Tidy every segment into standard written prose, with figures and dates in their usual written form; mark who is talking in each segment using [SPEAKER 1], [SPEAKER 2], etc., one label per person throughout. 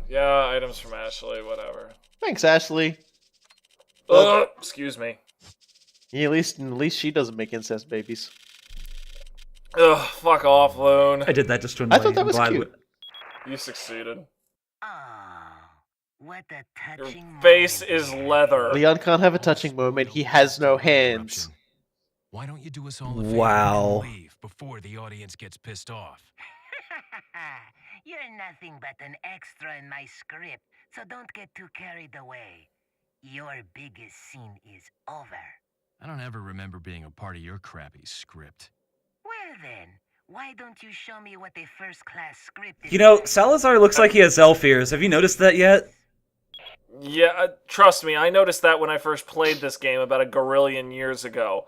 [SPEAKER 1] Yeah, items from Ashley, whatever.
[SPEAKER 2] Thanks, Ashley.
[SPEAKER 1] Excuse me.
[SPEAKER 2] Yeah, at least she doesn't make incest babies.
[SPEAKER 1] Ugh, fuck off, Loon.
[SPEAKER 3] I did that just to annoy
[SPEAKER 2] I thought that was cute.
[SPEAKER 1] You succeeded.
[SPEAKER 4] What a
[SPEAKER 1] Your
[SPEAKER 4] touching
[SPEAKER 1] face
[SPEAKER 4] moment.
[SPEAKER 1] is leather.
[SPEAKER 2] Leon can't have a touching moment. He has no hands.
[SPEAKER 5] Why don't you do us all a favor
[SPEAKER 3] Wow.
[SPEAKER 5] and leave before the audience gets pissed off?
[SPEAKER 4] You're nothing but an extra in my script, so don't get too carried away. Your biggest scene is over.
[SPEAKER 5] I don't ever remember being a part of your crappy script.
[SPEAKER 4] Well then, why don't you show me what a first-class script is?
[SPEAKER 3] You know,
[SPEAKER 4] like?
[SPEAKER 3] Salazar looks like he has elf ears. Have you noticed that yet?
[SPEAKER 1] Yeah, trust me, I noticed that when I first played this game about a gorillion years ago.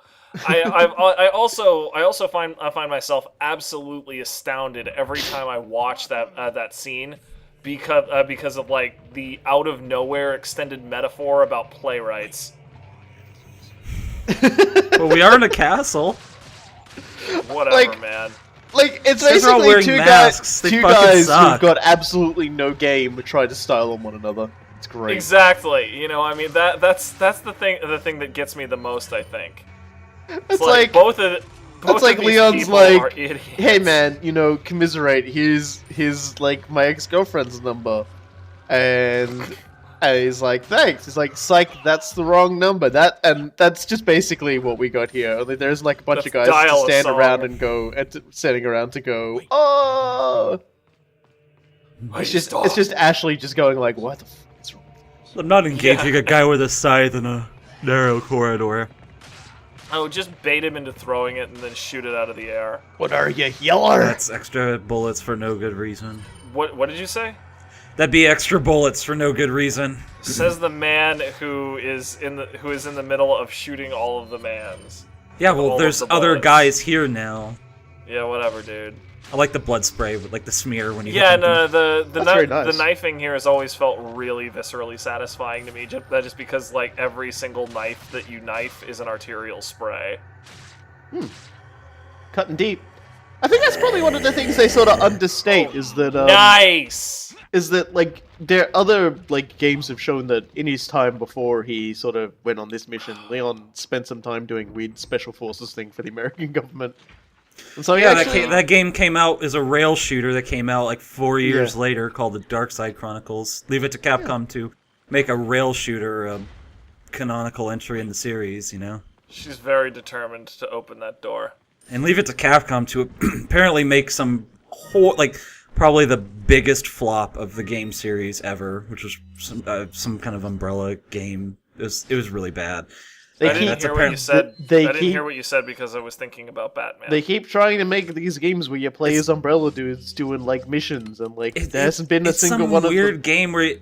[SPEAKER 1] I also find myself absolutely astounded every time I watch that scene because of like the out of nowhere extended metaphor about playwrights.
[SPEAKER 3] Well, we are in a castle.
[SPEAKER 1] Whatever, man.
[SPEAKER 2] Like, it's
[SPEAKER 3] They're all
[SPEAKER 2] basically
[SPEAKER 3] wearing
[SPEAKER 2] two
[SPEAKER 3] masks. They fucking
[SPEAKER 2] guys
[SPEAKER 3] suck.
[SPEAKER 2] who've got absolutely no game but try to style on one another. It's great.
[SPEAKER 1] Exactly. You know, I mean that's the thing that gets me the most, I think.
[SPEAKER 2] It's like
[SPEAKER 1] both of
[SPEAKER 2] it's like
[SPEAKER 1] these
[SPEAKER 2] Leon's
[SPEAKER 1] people are
[SPEAKER 2] like,
[SPEAKER 1] idiots.
[SPEAKER 2] hey man, you know, commiserate. Here's like my ex-girlfriend's number, and he's like, thanks. He's like, psych, that's the wrong number. That's just basically what we got here. Only there's like a bunch of guys
[SPEAKER 1] dial
[SPEAKER 2] to
[SPEAKER 1] a
[SPEAKER 2] stand
[SPEAKER 1] song.
[SPEAKER 2] around and go, standing around to go, oh. It's just Ashley just going like, what the f is wrong?
[SPEAKER 3] I'm not engaging a guy with a scythe in a narrow corridor.
[SPEAKER 1] I would just bait him into throwing it and then shoot it out of the air.
[SPEAKER 2] What are you, yeller?
[SPEAKER 3] That's extra bullets for no good reason.
[SPEAKER 1] What did you say?
[SPEAKER 3] That'd be extra bullets for no good reason.
[SPEAKER 1] Says the man who is in the middle of shooting all of the mans.
[SPEAKER 3] Yeah,
[SPEAKER 1] All
[SPEAKER 3] well,
[SPEAKER 1] of
[SPEAKER 3] there's
[SPEAKER 1] the
[SPEAKER 3] other
[SPEAKER 1] bullets.
[SPEAKER 3] guys here now.
[SPEAKER 1] Yeah, whatever, dude.
[SPEAKER 3] I like the blood spray, with like the smear when you.
[SPEAKER 1] Yeah,
[SPEAKER 3] hit them.
[SPEAKER 1] no, the
[SPEAKER 2] very nice.
[SPEAKER 1] the knifing here has always felt really viscerally satisfying to me. Just because like every single knife that you knife is an arterial spray.
[SPEAKER 2] Cutting deep. I think that's probably one of the things they sort of understate is that
[SPEAKER 1] Nice.
[SPEAKER 2] is that like there other like games have shown that in his time before he sort of went on this mission, Leon spent some time doing weird special forces thing for the American government. And so
[SPEAKER 3] Yeah,
[SPEAKER 2] actually,
[SPEAKER 3] that game came out as a rail shooter that came out like 4 years
[SPEAKER 2] Yeah.
[SPEAKER 3] later called the Dark Side Chronicles. Leave it to Capcom to make a rail shooter a canonical entry in the series, you know?
[SPEAKER 1] She's very determined to open that door.
[SPEAKER 3] And leave it to Capcom to apparently make some like probably the biggest flop of the game series ever, which was some kind of umbrella game. It was really bad.
[SPEAKER 1] I didn't hear what you said. I didn't
[SPEAKER 2] keep-
[SPEAKER 1] hear what you said because I was thinking about Batman.
[SPEAKER 2] They keep trying to make these games where you play as umbrella dudes doing like missions, and like there hasn't been a
[SPEAKER 3] it's
[SPEAKER 2] single
[SPEAKER 3] some
[SPEAKER 2] one of
[SPEAKER 3] weird
[SPEAKER 2] them.
[SPEAKER 3] game where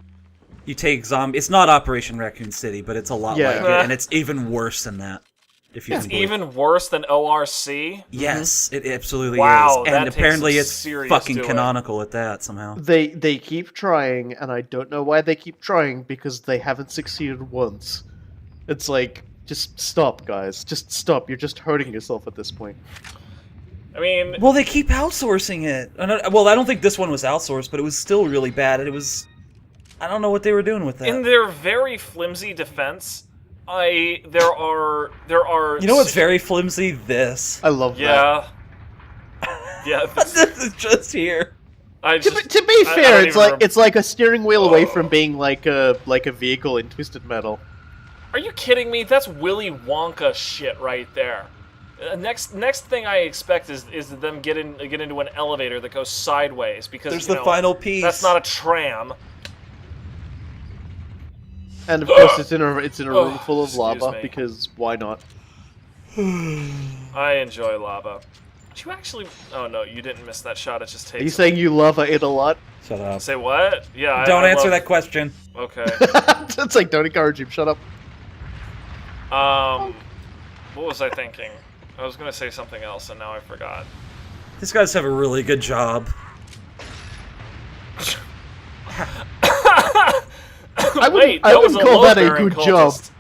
[SPEAKER 3] you take zombie. It's not Operation Raccoon City, but it's a lot
[SPEAKER 2] Yeah.
[SPEAKER 3] like it, and it's even worse than that. If you
[SPEAKER 1] It's
[SPEAKER 3] can believe.
[SPEAKER 1] even worse than ORC.
[SPEAKER 3] Yes, it absolutely
[SPEAKER 1] Wow,
[SPEAKER 3] is,
[SPEAKER 1] that
[SPEAKER 3] and
[SPEAKER 1] takes
[SPEAKER 3] apparently
[SPEAKER 1] some
[SPEAKER 3] it's
[SPEAKER 1] serious
[SPEAKER 3] fucking
[SPEAKER 1] doing.
[SPEAKER 3] canonical at that somehow.
[SPEAKER 2] They keep trying, and I don't know why they keep trying because they haven't succeeded once. It's like, just stop, guys. Just stop. You're just hurting yourself at this point.
[SPEAKER 1] I mean,
[SPEAKER 3] Well, they keep outsourcing it. Well, I don't think this one was outsourced, but it was still really bad. It was. I don't know what they were doing with that.
[SPEAKER 1] in their very flimsy defense, there are.
[SPEAKER 3] You know what's very flimsy? This.
[SPEAKER 2] I love that.
[SPEAKER 1] Yeah. Yeah.
[SPEAKER 3] This is just here.
[SPEAKER 2] To be
[SPEAKER 1] I
[SPEAKER 2] fair,
[SPEAKER 1] don't
[SPEAKER 2] it's
[SPEAKER 1] even
[SPEAKER 2] like it's like a steering wheel away from being like a vehicle in Twisted Metal.
[SPEAKER 1] Are you kidding me? That's Willy Wonka shit right there. Next thing I expect is them get into an elevator that goes sideways because
[SPEAKER 3] There's
[SPEAKER 1] you
[SPEAKER 3] the
[SPEAKER 1] know,
[SPEAKER 3] final piece.
[SPEAKER 1] That's not a tram.
[SPEAKER 2] And of course, it's in a room full of
[SPEAKER 1] Excuse
[SPEAKER 2] lava
[SPEAKER 1] me.
[SPEAKER 2] because why not?
[SPEAKER 1] I enjoy lava. Did you actually? Oh no, you didn't miss that shot. It just takes.
[SPEAKER 2] Are you saying you lava it a lot?
[SPEAKER 3] Shut up.
[SPEAKER 1] Say what? Yeah.
[SPEAKER 3] Don't
[SPEAKER 1] I
[SPEAKER 3] answer
[SPEAKER 1] love...
[SPEAKER 3] that question.
[SPEAKER 1] Okay.
[SPEAKER 2] It's like, don't encourage him. Shut up.
[SPEAKER 1] What was I thinking? I was gonna say something else and now I forgot.
[SPEAKER 3] These guys have a really good job.
[SPEAKER 2] I
[SPEAKER 1] Wait,
[SPEAKER 2] wouldn't call that a
[SPEAKER 1] load-bearing
[SPEAKER 2] good job.
[SPEAKER 1] cultist.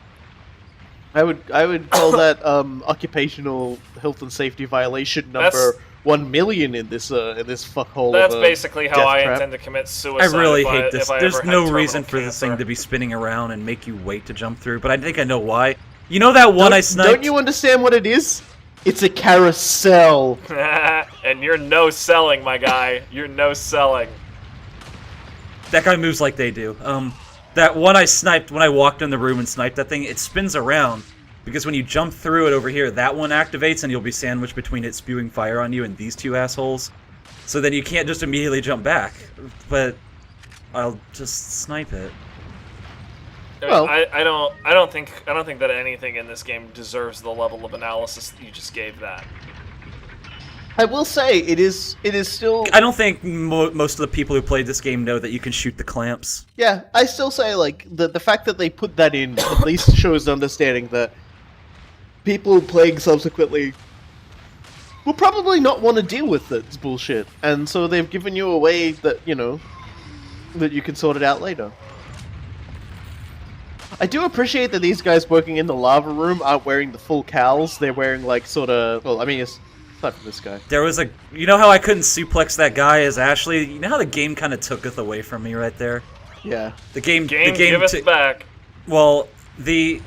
[SPEAKER 2] I would call that occupational health and safety violation number 1 million in this fuckhole.
[SPEAKER 1] That's
[SPEAKER 2] of a
[SPEAKER 1] basically how
[SPEAKER 2] death
[SPEAKER 1] I
[SPEAKER 2] trap.
[SPEAKER 1] intend to commit
[SPEAKER 3] I
[SPEAKER 1] suicide.
[SPEAKER 3] really
[SPEAKER 1] if
[SPEAKER 3] hate this.
[SPEAKER 1] If I
[SPEAKER 3] There's
[SPEAKER 1] ever had
[SPEAKER 3] no
[SPEAKER 1] terminal
[SPEAKER 3] reason for this thing
[SPEAKER 1] cancer.
[SPEAKER 3] to be spinning around and make you wait to jump through, but I think I know why. You know that one I sniped?
[SPEAKER 2] Don't you understand what it is? It's a carousel.
[SPEAKER 1] And you're no selling, my guy. You're no selling.
[SPEAKER 3] That guy moves like they do. That one I sniped when I walked in the room and sniped that thing, it spins around. Because when you jump through it over here, that one activates and you'll be sandwiched between it spewing fire on you and these two assholes. So then you can't just immediately jump back. But I'll just snipe it.
[SPEAKER 2] Well-
[SPEAKER 1] I don't think that anything in this game deserves the level of analysis that you just gave that.
[SPEAKER 2] I will say it is still.
[SPEAKER 3] I don't think most of the people who played this game know that you can shoot the clamps.
[SPEAKER 2] Yeah, I still say like the fact that they put that in at least shows understanding that people playing subsequently will probably not want to deal with this bullshit, and so they've given you a way that that you can sort it out later. I do appreciate that these guys working in the lava room aren't wearing the full cowls. They're wearing like sort of. Well, I mean, it's not for this guy.
[SPEAKER 3] There was you know how I couldn't suplex that guy as Ashley? You know how the game kind of took it away from me right there?
[SPEAKER 2] Yeah.
[SPEAKER 3] The game
[SPEAKER 1] Give us back.
[SPEAKER 3] Well, the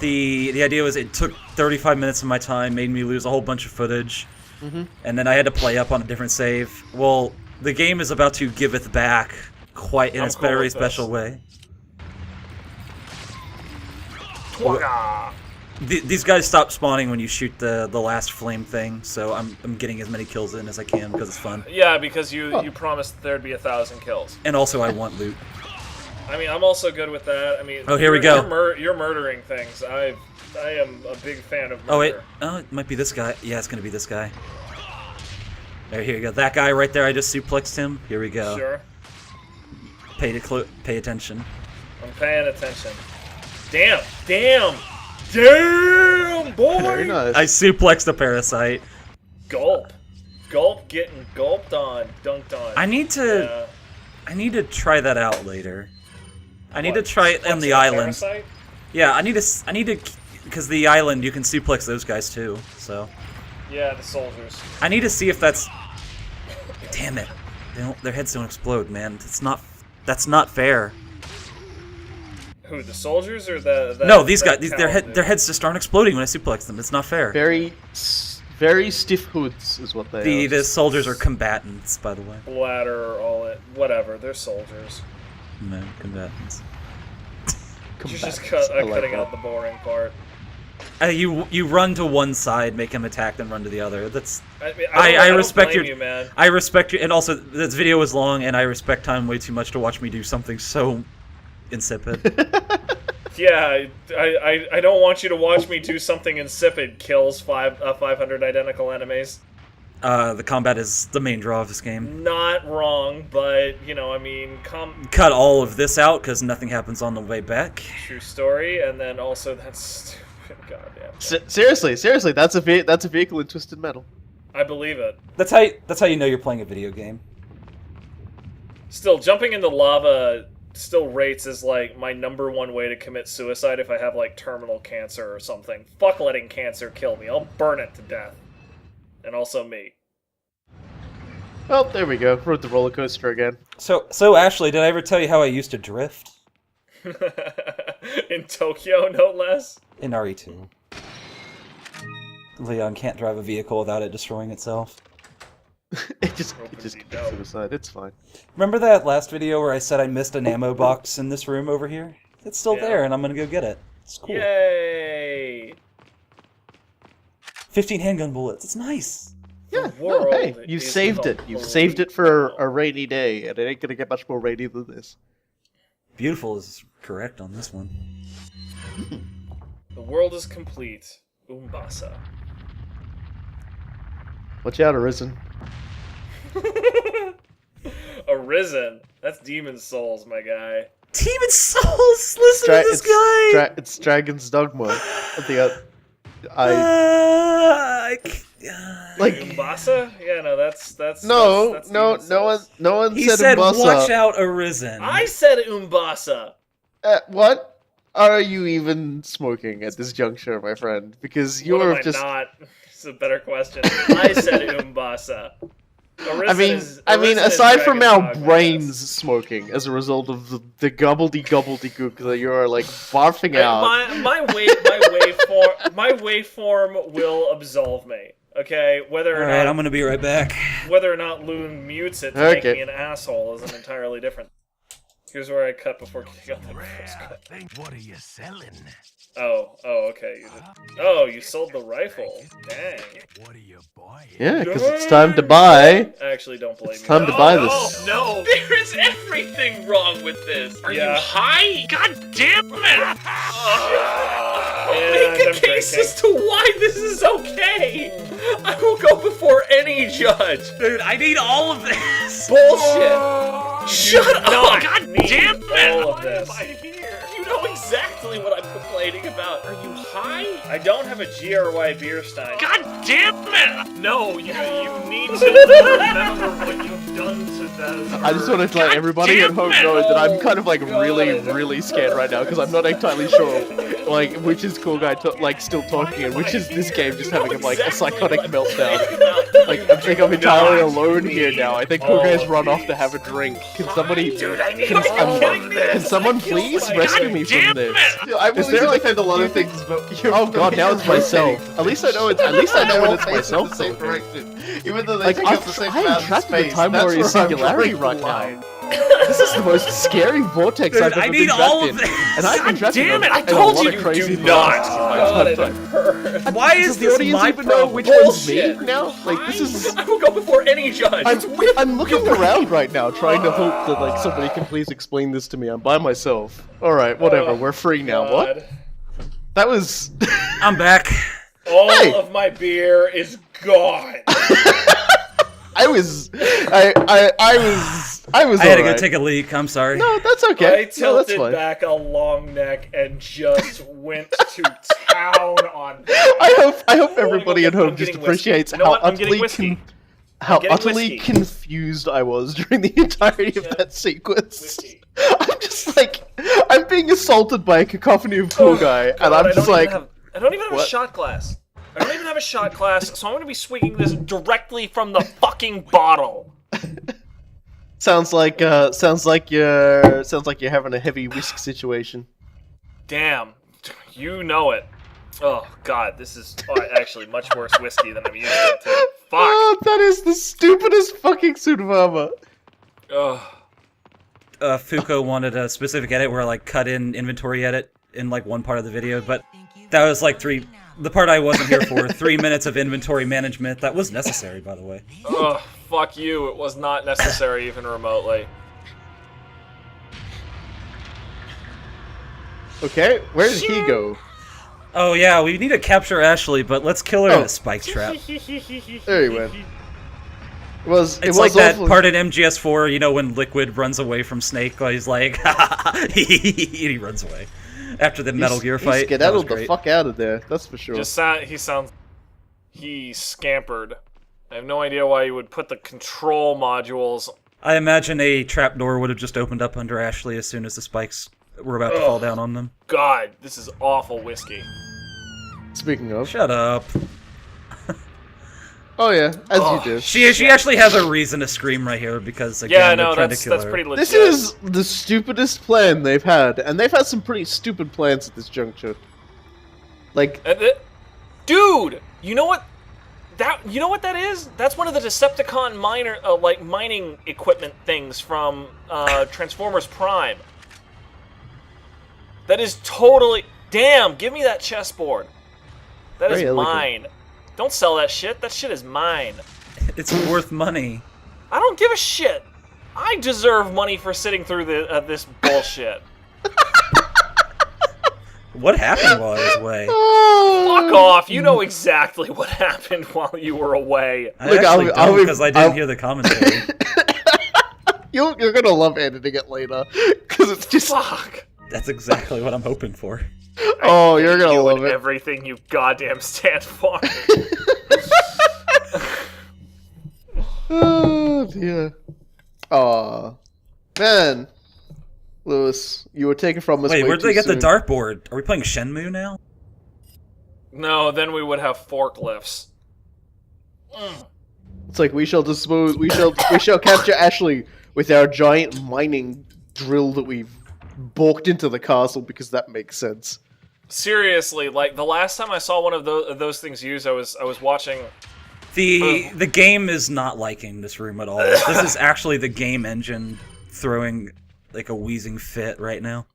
[SPEAKER 3] idea was it took 35 minutes of my time, made me lose a whole bunch of footage, and then I had to play up on a different save. Well, the game is about to giveth back quite in
[SPEAKER 1] I'm
[SPEAKER 3] its
[SPEAKER 1] cool
[SPEAKER 3] very
[SPEAKER 1] with
[SPEAKER 3] special
[SPEAKER 1] this.
[SPEAKER 3] way.
[SPEAKER 1] Twagga.
[SPEAKER 3] These guys stop spawning when you shoot the last flame thing, so I'm getting as many kills in as I can because it's fun.
[SPEAKER 1] Yeah, because you promised there'd be 1,000 kills.
[SPEAKER 3] And also I want loot.
[SPEAKER 1] I mean, I'm also good with that. I mean,
[SPEAKER 3] Oh, here we go.
[SPEAKER 1] You're murdering things. I am a big fan of murder.
[SPEAKER 3] Oh wait, oh it might be this guy. Yeah, it's gonna be this guy. There, here we go. That guy right there. I just suplexed him. Here we go.
[SPEAKER 1] Sure.
[SPEAKER 3] Pay attention.
[SPEAKER 1] I'm paying attention. Damn, boy!
[SPEAKER 2] Very nice.
[SPEAKER 3] I suplexed the parasite.
[SPEAKER 1] Gulp, getting gulped on, dunked on.
[SPEAKER 3] I need to try that out later. I need to
[SPEAKER 1] What,
[SPEAKER 3] try it on the
[SPEAKER 1] suplexing a
[SPEAKER 3] island.
[SPEAKER 1] parasite?
[SPEAKER 3] Yeah, I need to, because the island you can suplex those guys too. So
[SPEAKER 1] Yeah, the soldiers.
[SPEAKER 3] I need to see if that's. Damn it! Their heads don't explode, man. That's not fair.
[SPEAKER 1] Who, the soldiers or the
[SPEAKER 3] No, these
[SPEAKER 1] that
[SPEAKER 3] guys.
[SPEAKER 1] cow
[SPEAKER 3] Their
[SPEAKER 1] dude?
[SPEAKER 3] heads just aren't exploding when I suplex them. It's not fair.
[SPEAKER 2] Very stiff hoods is what they are.
[SPEAKER 3] The soldiers are combatants, by the way.
[SPEAKER 1] Bladder, all it, whatever. They're soldiers.
[SPEAKER 3] No, combatants.
[SPEAKER 1] You're just
[SPEAKER 2] Combatants. I like
[SPEAKER 1] cutting
[SPEAKER 2] that.
[SPEAKER 1] out the boring part.
[SPEAKER 3] You run to one side, make him attack, then run to the other. That's
[SPEAKER 1] I don't
[SPEAKER 3] respect
[SPEAKER 1] blame
[SPEAKER 3] your.
[SPEAKER 1] you, man.
[SPEAKER 3] I respect you, and also this video is long, and I respect time way too much to watch me do something so insipid.
[SPEAKER 1] Yeah, I don't want you to watch me do something insipid. Kills 500 identical enemies.
[SPEAKER 3] The combat is the main draw of this game.
[SPEAKER 1] Not wrong, but I mean,
[SPEAKER 3] Cut all of this out because nothing happens on the way back.
[SPEAKER 1] true story, and then also that's stupid. Goddamn.
[SPEAKER 2] Seriously, that's a vehicle in Twisted Metal.
[SPEAKER 1] I believe it.
[SPEAKER 3] That's how you know you're playing a video game.
[SPEAKER 1] Still, jumping into lava still rates as like my #1 way to commit suicide if I have like terminal cancer or something. Fuck letting cancer kill me. I'll burn it to death. And also me.
[SPEAKER 2] Oh, there we go. Rode the roller coaster again.
[SPEAKER 3] So Ashley, did I ever tell you how I used to drift
[SPEAKER 1] In Tokyo, no less.
[SPEAKER 3] in RE2? Leon can't drive a vehicle without it destroying itself.
[SPEAKER 2] it just
[SPEAKER 1] Opens
[SPEAKER 2] commits
[SPEAKER 1] down.
[SPEAKER 2] suicide. It's fine.
[SPEAKER 3] Remember that last video where I said I missed an ammo box in this room over here? It's still
[SPEAKER 1] Yeah.
[SPEAKER 3] there, and I'm gonna go get it. It's cool.
[SPEAKER 1] Yay!
[SPEAKER 3] 15 handgun bullets. It's nice.
[SPEAKER 2] Yeah.
[SPEAKER 1] The world
[SPEAKER 2] No, hey, you
[SPEAKER 1] is
[SPEAKER 2] saved it. You saved it for a rainy day, and it ain't gonna get much more rainy than this.
[SPEAKER 3] Beautiful is correct on this one.
[SPEAKER 1] The world is complete. Umbasa.
[SPEAKER 2] Watch out, Arisen.
[SPEAKER 1] Arisen. That's Demon Souls, my guy.
[SPEAKER 3] Demon Souls! Listen to this guy!
[SPEAKER 2] It's Dragon's Dogma. Like
[SPEAKER 1] Umbasa? Yeah, no, that's
[SPEAKER 2] no
[SPEAKER 1] that's
[SPEAKER 2] no
[SPEAKER 1] Demon
[SPEAKER 2] no one
[SPEAKER 1] Souls.
[SPEAKER 2] no one
[SPEAKER 3] He
[SPEAKER 2] said
[SPEAKER 3] said,
[SPEAKER 2] Umbasa.
[SPEAKER 3] watch out, Arisen.
[SPEAKER 1] I said Umbasa.
[SPEAKER 2] What are you even smoking at this juncture, my friend? Because you
[SPEAKER 1] What am
[SPEAKER 2] are
[SPEAKER 1] I
[SPEAKER 2] just
[SPEAKER 1] not? It's a better question. I said Umbasa.
[SPEAKER 2] I mean, aside from our brains smoking as a result of the gobbledygook that you're like barfing out.
[SPEAKER 1] My waveform will absolve me. Okay, whether or
[SPEAKER 3] All right,
[SPEAKER 1] not
[SPEAKER 3] I'm gonna be right back.
[SPEAKER 1] whether or not Loon mutes it to make me an asshole is an entirely different. Here's where I cut before getting on the first cut.
[SPEAKER 5] What are you selling?
[SPEAKER 1] Oh, okay. You sold the rifle. Dang.
[SPEAKER 5] What are you buying?
[SPEAKER 2] Yeah, because it's time to buy.
[SPEAKER 1] I actually don't blame you.
[SPEAKER 2] It's time to buy this.
[SPEAKER 1] No, there is everything wrong with this. Are you high? God damn it! Make a case as to why this is okay. I will go before any judge.
[SPEAKER 3] Dude, I need all of this.
[SPEAKER 1] Bullshit. Shut up! God damn it!
[SPEAKER 3] All of this.
[SPEAKER 1] You know exactly what I'm complaining about. Are you high? I don't have a GRY beer stein. God damn it! No, you need to remember what you've done to them.
[SPEAKER 2] I just want to let everybody at home know that I'm kind of like really scared right now because I'm not entirely sure like which is Cool Guy still talking and which is this game just having like a psychotic meltdown. Like I think I'm entirely alone here now. I think Cool Guy's run off to have a drink. Can somebody? Can someone please rescue me from this? Is there like a lot of things? Oh god, now it's myself. At least I know it's. At least I know when it's myself.
[SPEAKER 6] The same direction. Even though they
[SPEAKER 2] Like
[SPEAKER 6] take us the same
[SPEAKER 2] I am
[SPEAKER 6] path in
[SPEAKER 2] trapped in a
[SPEAKER 6] space,
[SPEAKER 2] time
[SPEAKER 6] that's
[SPEAKER 2] warrior
[SPEAKER 6] where I'm
[SPEAKER 2] singularity
[SPEAKER 6] drawing the
[SPEAKER 2] right now.
[SPEAKER 6] line.
[SPEAKER 2] This is the most scary vortex
[SPEAKER 3] Dude,
[SPEAKER 2] I've ever
[SPEAKER 3] I
[SPEAKER 2] been
[SPEAKER 3] need
[SPEAKER 2] trapped
[SPEAKER 3] all
[SPEAKER 2] in.
[SPEAKER 3] of this.
[SPEAKER 2] And I've been trapped
[SPEAKER 1] Damn
[SPEAKER 2] in
[SPEAKER 1] it! I
[SPEAKER 2] a
[SPEAKER 1] told
[SPEAKER 2] lot
[SPEAKER 1] you
[SPEAKER 2] of
[SPEAKER 1] you
[SPEAKER 2] crazy
[SPEAKER 1] do not.
[SPEAKER 2] vortexes in my lifetime.
[SPEAKER 3] Why is
[SPEAKER 2] Does the
[SPEAKER 3] this
[SPEAKER 2] audience
[SPEAKER 3] my
[SPEAKER 2] even know
[SPEAKER 3] problem?
[SPEAKER 2] which one's me
[SPEAKER 1] Bullshit.
[SPEAKER 2] now? Like this is.
[SPEAKER 1] I will go before any judge.
[SPEAKER 2] I'm looking around right now, trying to hope that like somebody can please explain this to me. I'm by myself. All right, whatever.
[SPEAKER 1] Oh,
[SPEAKER 2] We're free now. What? That was.
[SPEAKER 3] I'm back.
[SPEAKER 1] All
[SPEAKER 2] Hey!
[SPEAKER 1] of my beer is gone.
[SPEAKER 2] I was. I was.
[SPEAKER 3] I had to go
[SPEAKER 2] alright.
[SPEAKER 3] take a leak. I'm sorry.
[SPEAKER 2] No, that's okay.
[SPEAKER 1] I
[SPEAKER 2] No, that's
[SPEAKER 1] tilted
[SPEAKER 2] fine.
[SPEAKER 1] back a long neck and just went to town on.
[SPEAKER 2] I hope everybody at home
[SPEAKER 1] I'm
[SPEAKER 2] just
[SPEAKER 1] getting
[SPEAKER 2] appreciates
[SPEAKER 1] whiskey. You know
[SPEAKER 2] how
[SPEAKER 1] what? I'm getting
[SPEAKER 2] utterly
[SPEAKER 1] whiskey.
[SPEAKER 2] how
[SPEAKER 1] getting
[SPEAKER 2] utterly
[SPEAKER 1] whiskey.
[SPEAKER 2] confused I was during the entirety of
[SPEAKER 1] Yeah.
[SPEAKER 2] that sequence.
[SPEAKER 1] Whiskey.
[SPEAKER 2] I'm just like I'm being assaulted by a cacophony of Cool Guy, and
[SPEAKER 1] God,
[SPEAKER 2] I'm
[SPEAKER 1] I
[SPEAKER 2] just
[SPEAKER 1] don't
[SPEAKER 2] like,
[SPEAKER 1] even have, I don't even have a
[SPEAKER 2] what?
[SPEAKER 1] shot glass. I don't even have a shot glass, so I'm gonna be swigging this directly from the fucking bottle.
[SPEAKER 2] sounds like you're having a heavy whisk situation.
[SPEAKER 1] Damn, you know it. Oh god, this is actually much worse whiskey than I'm used to. Too. Fuck.
[SPEAKER 2] Oh, that is the stupidest fucking suit of armor.
[SPEAKER 1] Ugh.
[SPEAKER 3] Fuko wanted a specific edit where I like cut in inventory edit in like one part of the video, but that was like the part I wasn't here for. 3 minutes of inventory management. That was necessary, by the way.
[SPEAKER 1] Ugh, fuck you. It was not necessary even remotely.
[SPEAKER 2] Okay, where did he go?
[SPEAKER 3] Oh yeah, we need to capture Ashley, but let's kill her in
[SPEAKER 2] Oh.
[SPEAKER 3] a spike trap.
[SPEAKER 2] There he went. It was
[SPEAKER 3] It's like that
[SPEAKER 2] awful.
[SPEAKER 3] part in MGS4, you know, when Liquid runs away from Snake, while he's like, he runs away after the Metal Gear
[SPEAKER 2] He
[SPEAKER 3] fight. That was
[SPEAKER 2] skedaddled the
[SPEAKER 3] great.
[SPEAKER 2] fuck out of there. That's for sure.
[SPEAKER 1] He scampered. I have no idea why you would put the control modules.
[SPEAKER 3] I imagine a trapdoor would have just opened up under Ashley as soon as the spikes were about to fall down on them.
[SPEAKER 1] God, this is awful whiskey.
[SPEAKER 2] Speaking of,
[SPEAKER 3] Shut up.
[SPEAKER 2] oh yeah, as you do.
[SPEAKER 3] She actually has a reason to scream right here because again,
[SPEAKER 1] Yeah,
[SPEAKER 3] they're
[SPEAKER 1] no,
[SPEAKER 3] trying
[SPEAKER 1] that's
[SPEAKER 3] to kill her.
[SPEAKER 1] pretty legit.
[SPEAKER 2] This is the stupidest plan they've had, and they've had some pretty stupid plans at this juncture. Like,
[SPEAKER 1] Dude, you know what? You know what that is? That's one of the Decepticon mining equipment things from Transformers Prime. That is totally. Damn! Give me that chessboard. That is
[SPEAKER 2] Very elegant.
[SPEAKER 1] mine. Don't sell that shit. That shit is mine.
[SPEAKER 3] It's worth money.
[SPEAKER 1] I don't give a shit. I deserve money for sitting through this bullshit.
[SPEAKER 3] What happened while I was away?
[SPEAKER 1] Fuck off! You know exactly what happened while you were away.
[SPEAKER 3] I
[SPEAKER 2] Look,
[SPEAKER 3] actually
[SPEAKER 2] I'll
[SPEAKER 3] don't
[SPEAKER 2] be-
[SPEAKER 3] because I didn't
[SPEAKER 2] I'll-
[SPEAKER 3] hear the commentary.
[SPEAKER 2] you're gonna love editing it later, because it's just.
[SPEAKER 1] Fuck.
[SPEAKER 3] That's exactly what I'm hoping for.
[SPEAKER 2] Oh, you're gonna
[SPEAKER 1] You
[SPEAKER 2] love
[SPEAKER 1] and
[SPEAKER 2] it.
[SPEAKER 1] everything you goddamn stand for.
[SPEAKER 2] Oh dear. Aw, man, Lewis, you were taken from us.
[SPEAKER 3] Wait,
[SPEAKER 2] way
[SPEAKER 3] where'd they
[SPEAKER 2] too
[SPEAKER 3] get the
[SPEAKER 2] soon.
[SPEAKER 3] dartboard? Are we playing Shenmue now?
[SPEAKER 1] No, then we would have forklifts.
[SPEAKER 2] It's like we shall capture Ashley with our giant mining drill that we've balked into the castle because that makes sense.
[SPEAKER 1] Seriously, like the last time I saw one of those things used, I was watching.
[SPEAKER 3] The game is not liking this room at all. This is actually the game engine throwing like a wheezing fit right now.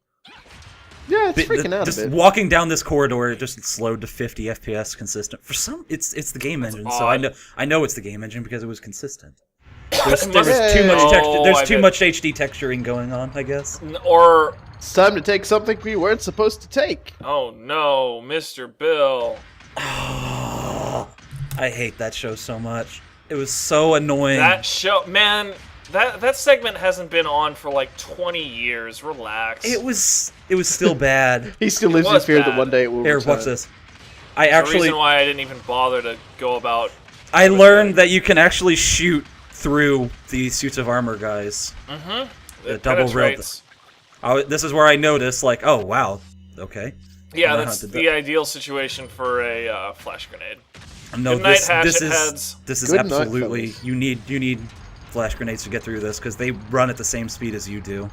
[SPEAKER 2] Yeah, it's freaking out a
[SPEAKER 3] Just
[SPEAKER 2] bit.
[SPEAKER 3] walking down this corridor, it just slowed to 50 FPS consistent. For some, it's the game engine, so I know it's the game engine because it was consistent. There's too much texture. There's too much HD texturing going on, I guess.
[SPEAKER 1] Or
[SPEAKER 2] It's time to take something we weren't supposed to take.
[SPEAKER 1] oh no, Mr. Bill.
[SPEAKER 3] I hate that show so much. It was so annoying.
[SPEAKER 1] That show, man. That segment hasn't been on for like 20 years. Relax.
[SPEAKER 3] It was still bad.
[SPEAKER 2] He still lives in
[SPEAKER 1] was
[SPEAKER 2] fear that
[SPEAKER 1] bad.
[SPEAKER 2] one day it will
[SPEAKER 3] Here,
[SPEAKER 2] return.
[SPEAKER 3] watch this. I
[SPEAKER 1] the
[SPEAKER 3] actually
[SPEAKER 1] reason why I didn't even bother to go about.
[SPEAKER 3] I learned that you can actually shoot through the suits of armor guys.
[SPEAKER 1] It
[SPEAKER 3] double rope.
[SPEAKER 1] penetrates.
[SPEAKER 3] This is where I noticed, like, oh wow, okay.
[SPEAKER 1] Yeah,
[SPEAKER 3] I know how
[SPEAKER 1] that's
[SPEAKER 3] to do
[SPEAKER 1] the ideal situation for a flash grenade.
[SPEAKER 3] No,
[SPEAKER 1] Good night,
[SPEAKER 3] this
[SPEAKER 1] hatchet
[SPEAKER 3] is
[SPEAKER 1] heads.
[SPEAKER 3] this is
[SPEAKER 2] Good night,
[SPEAKER 3] absolutely
[SPEAKER 2] fellas.
[SPEAKER 3] you need flash grenades to get through this because they run at the same speed as you do.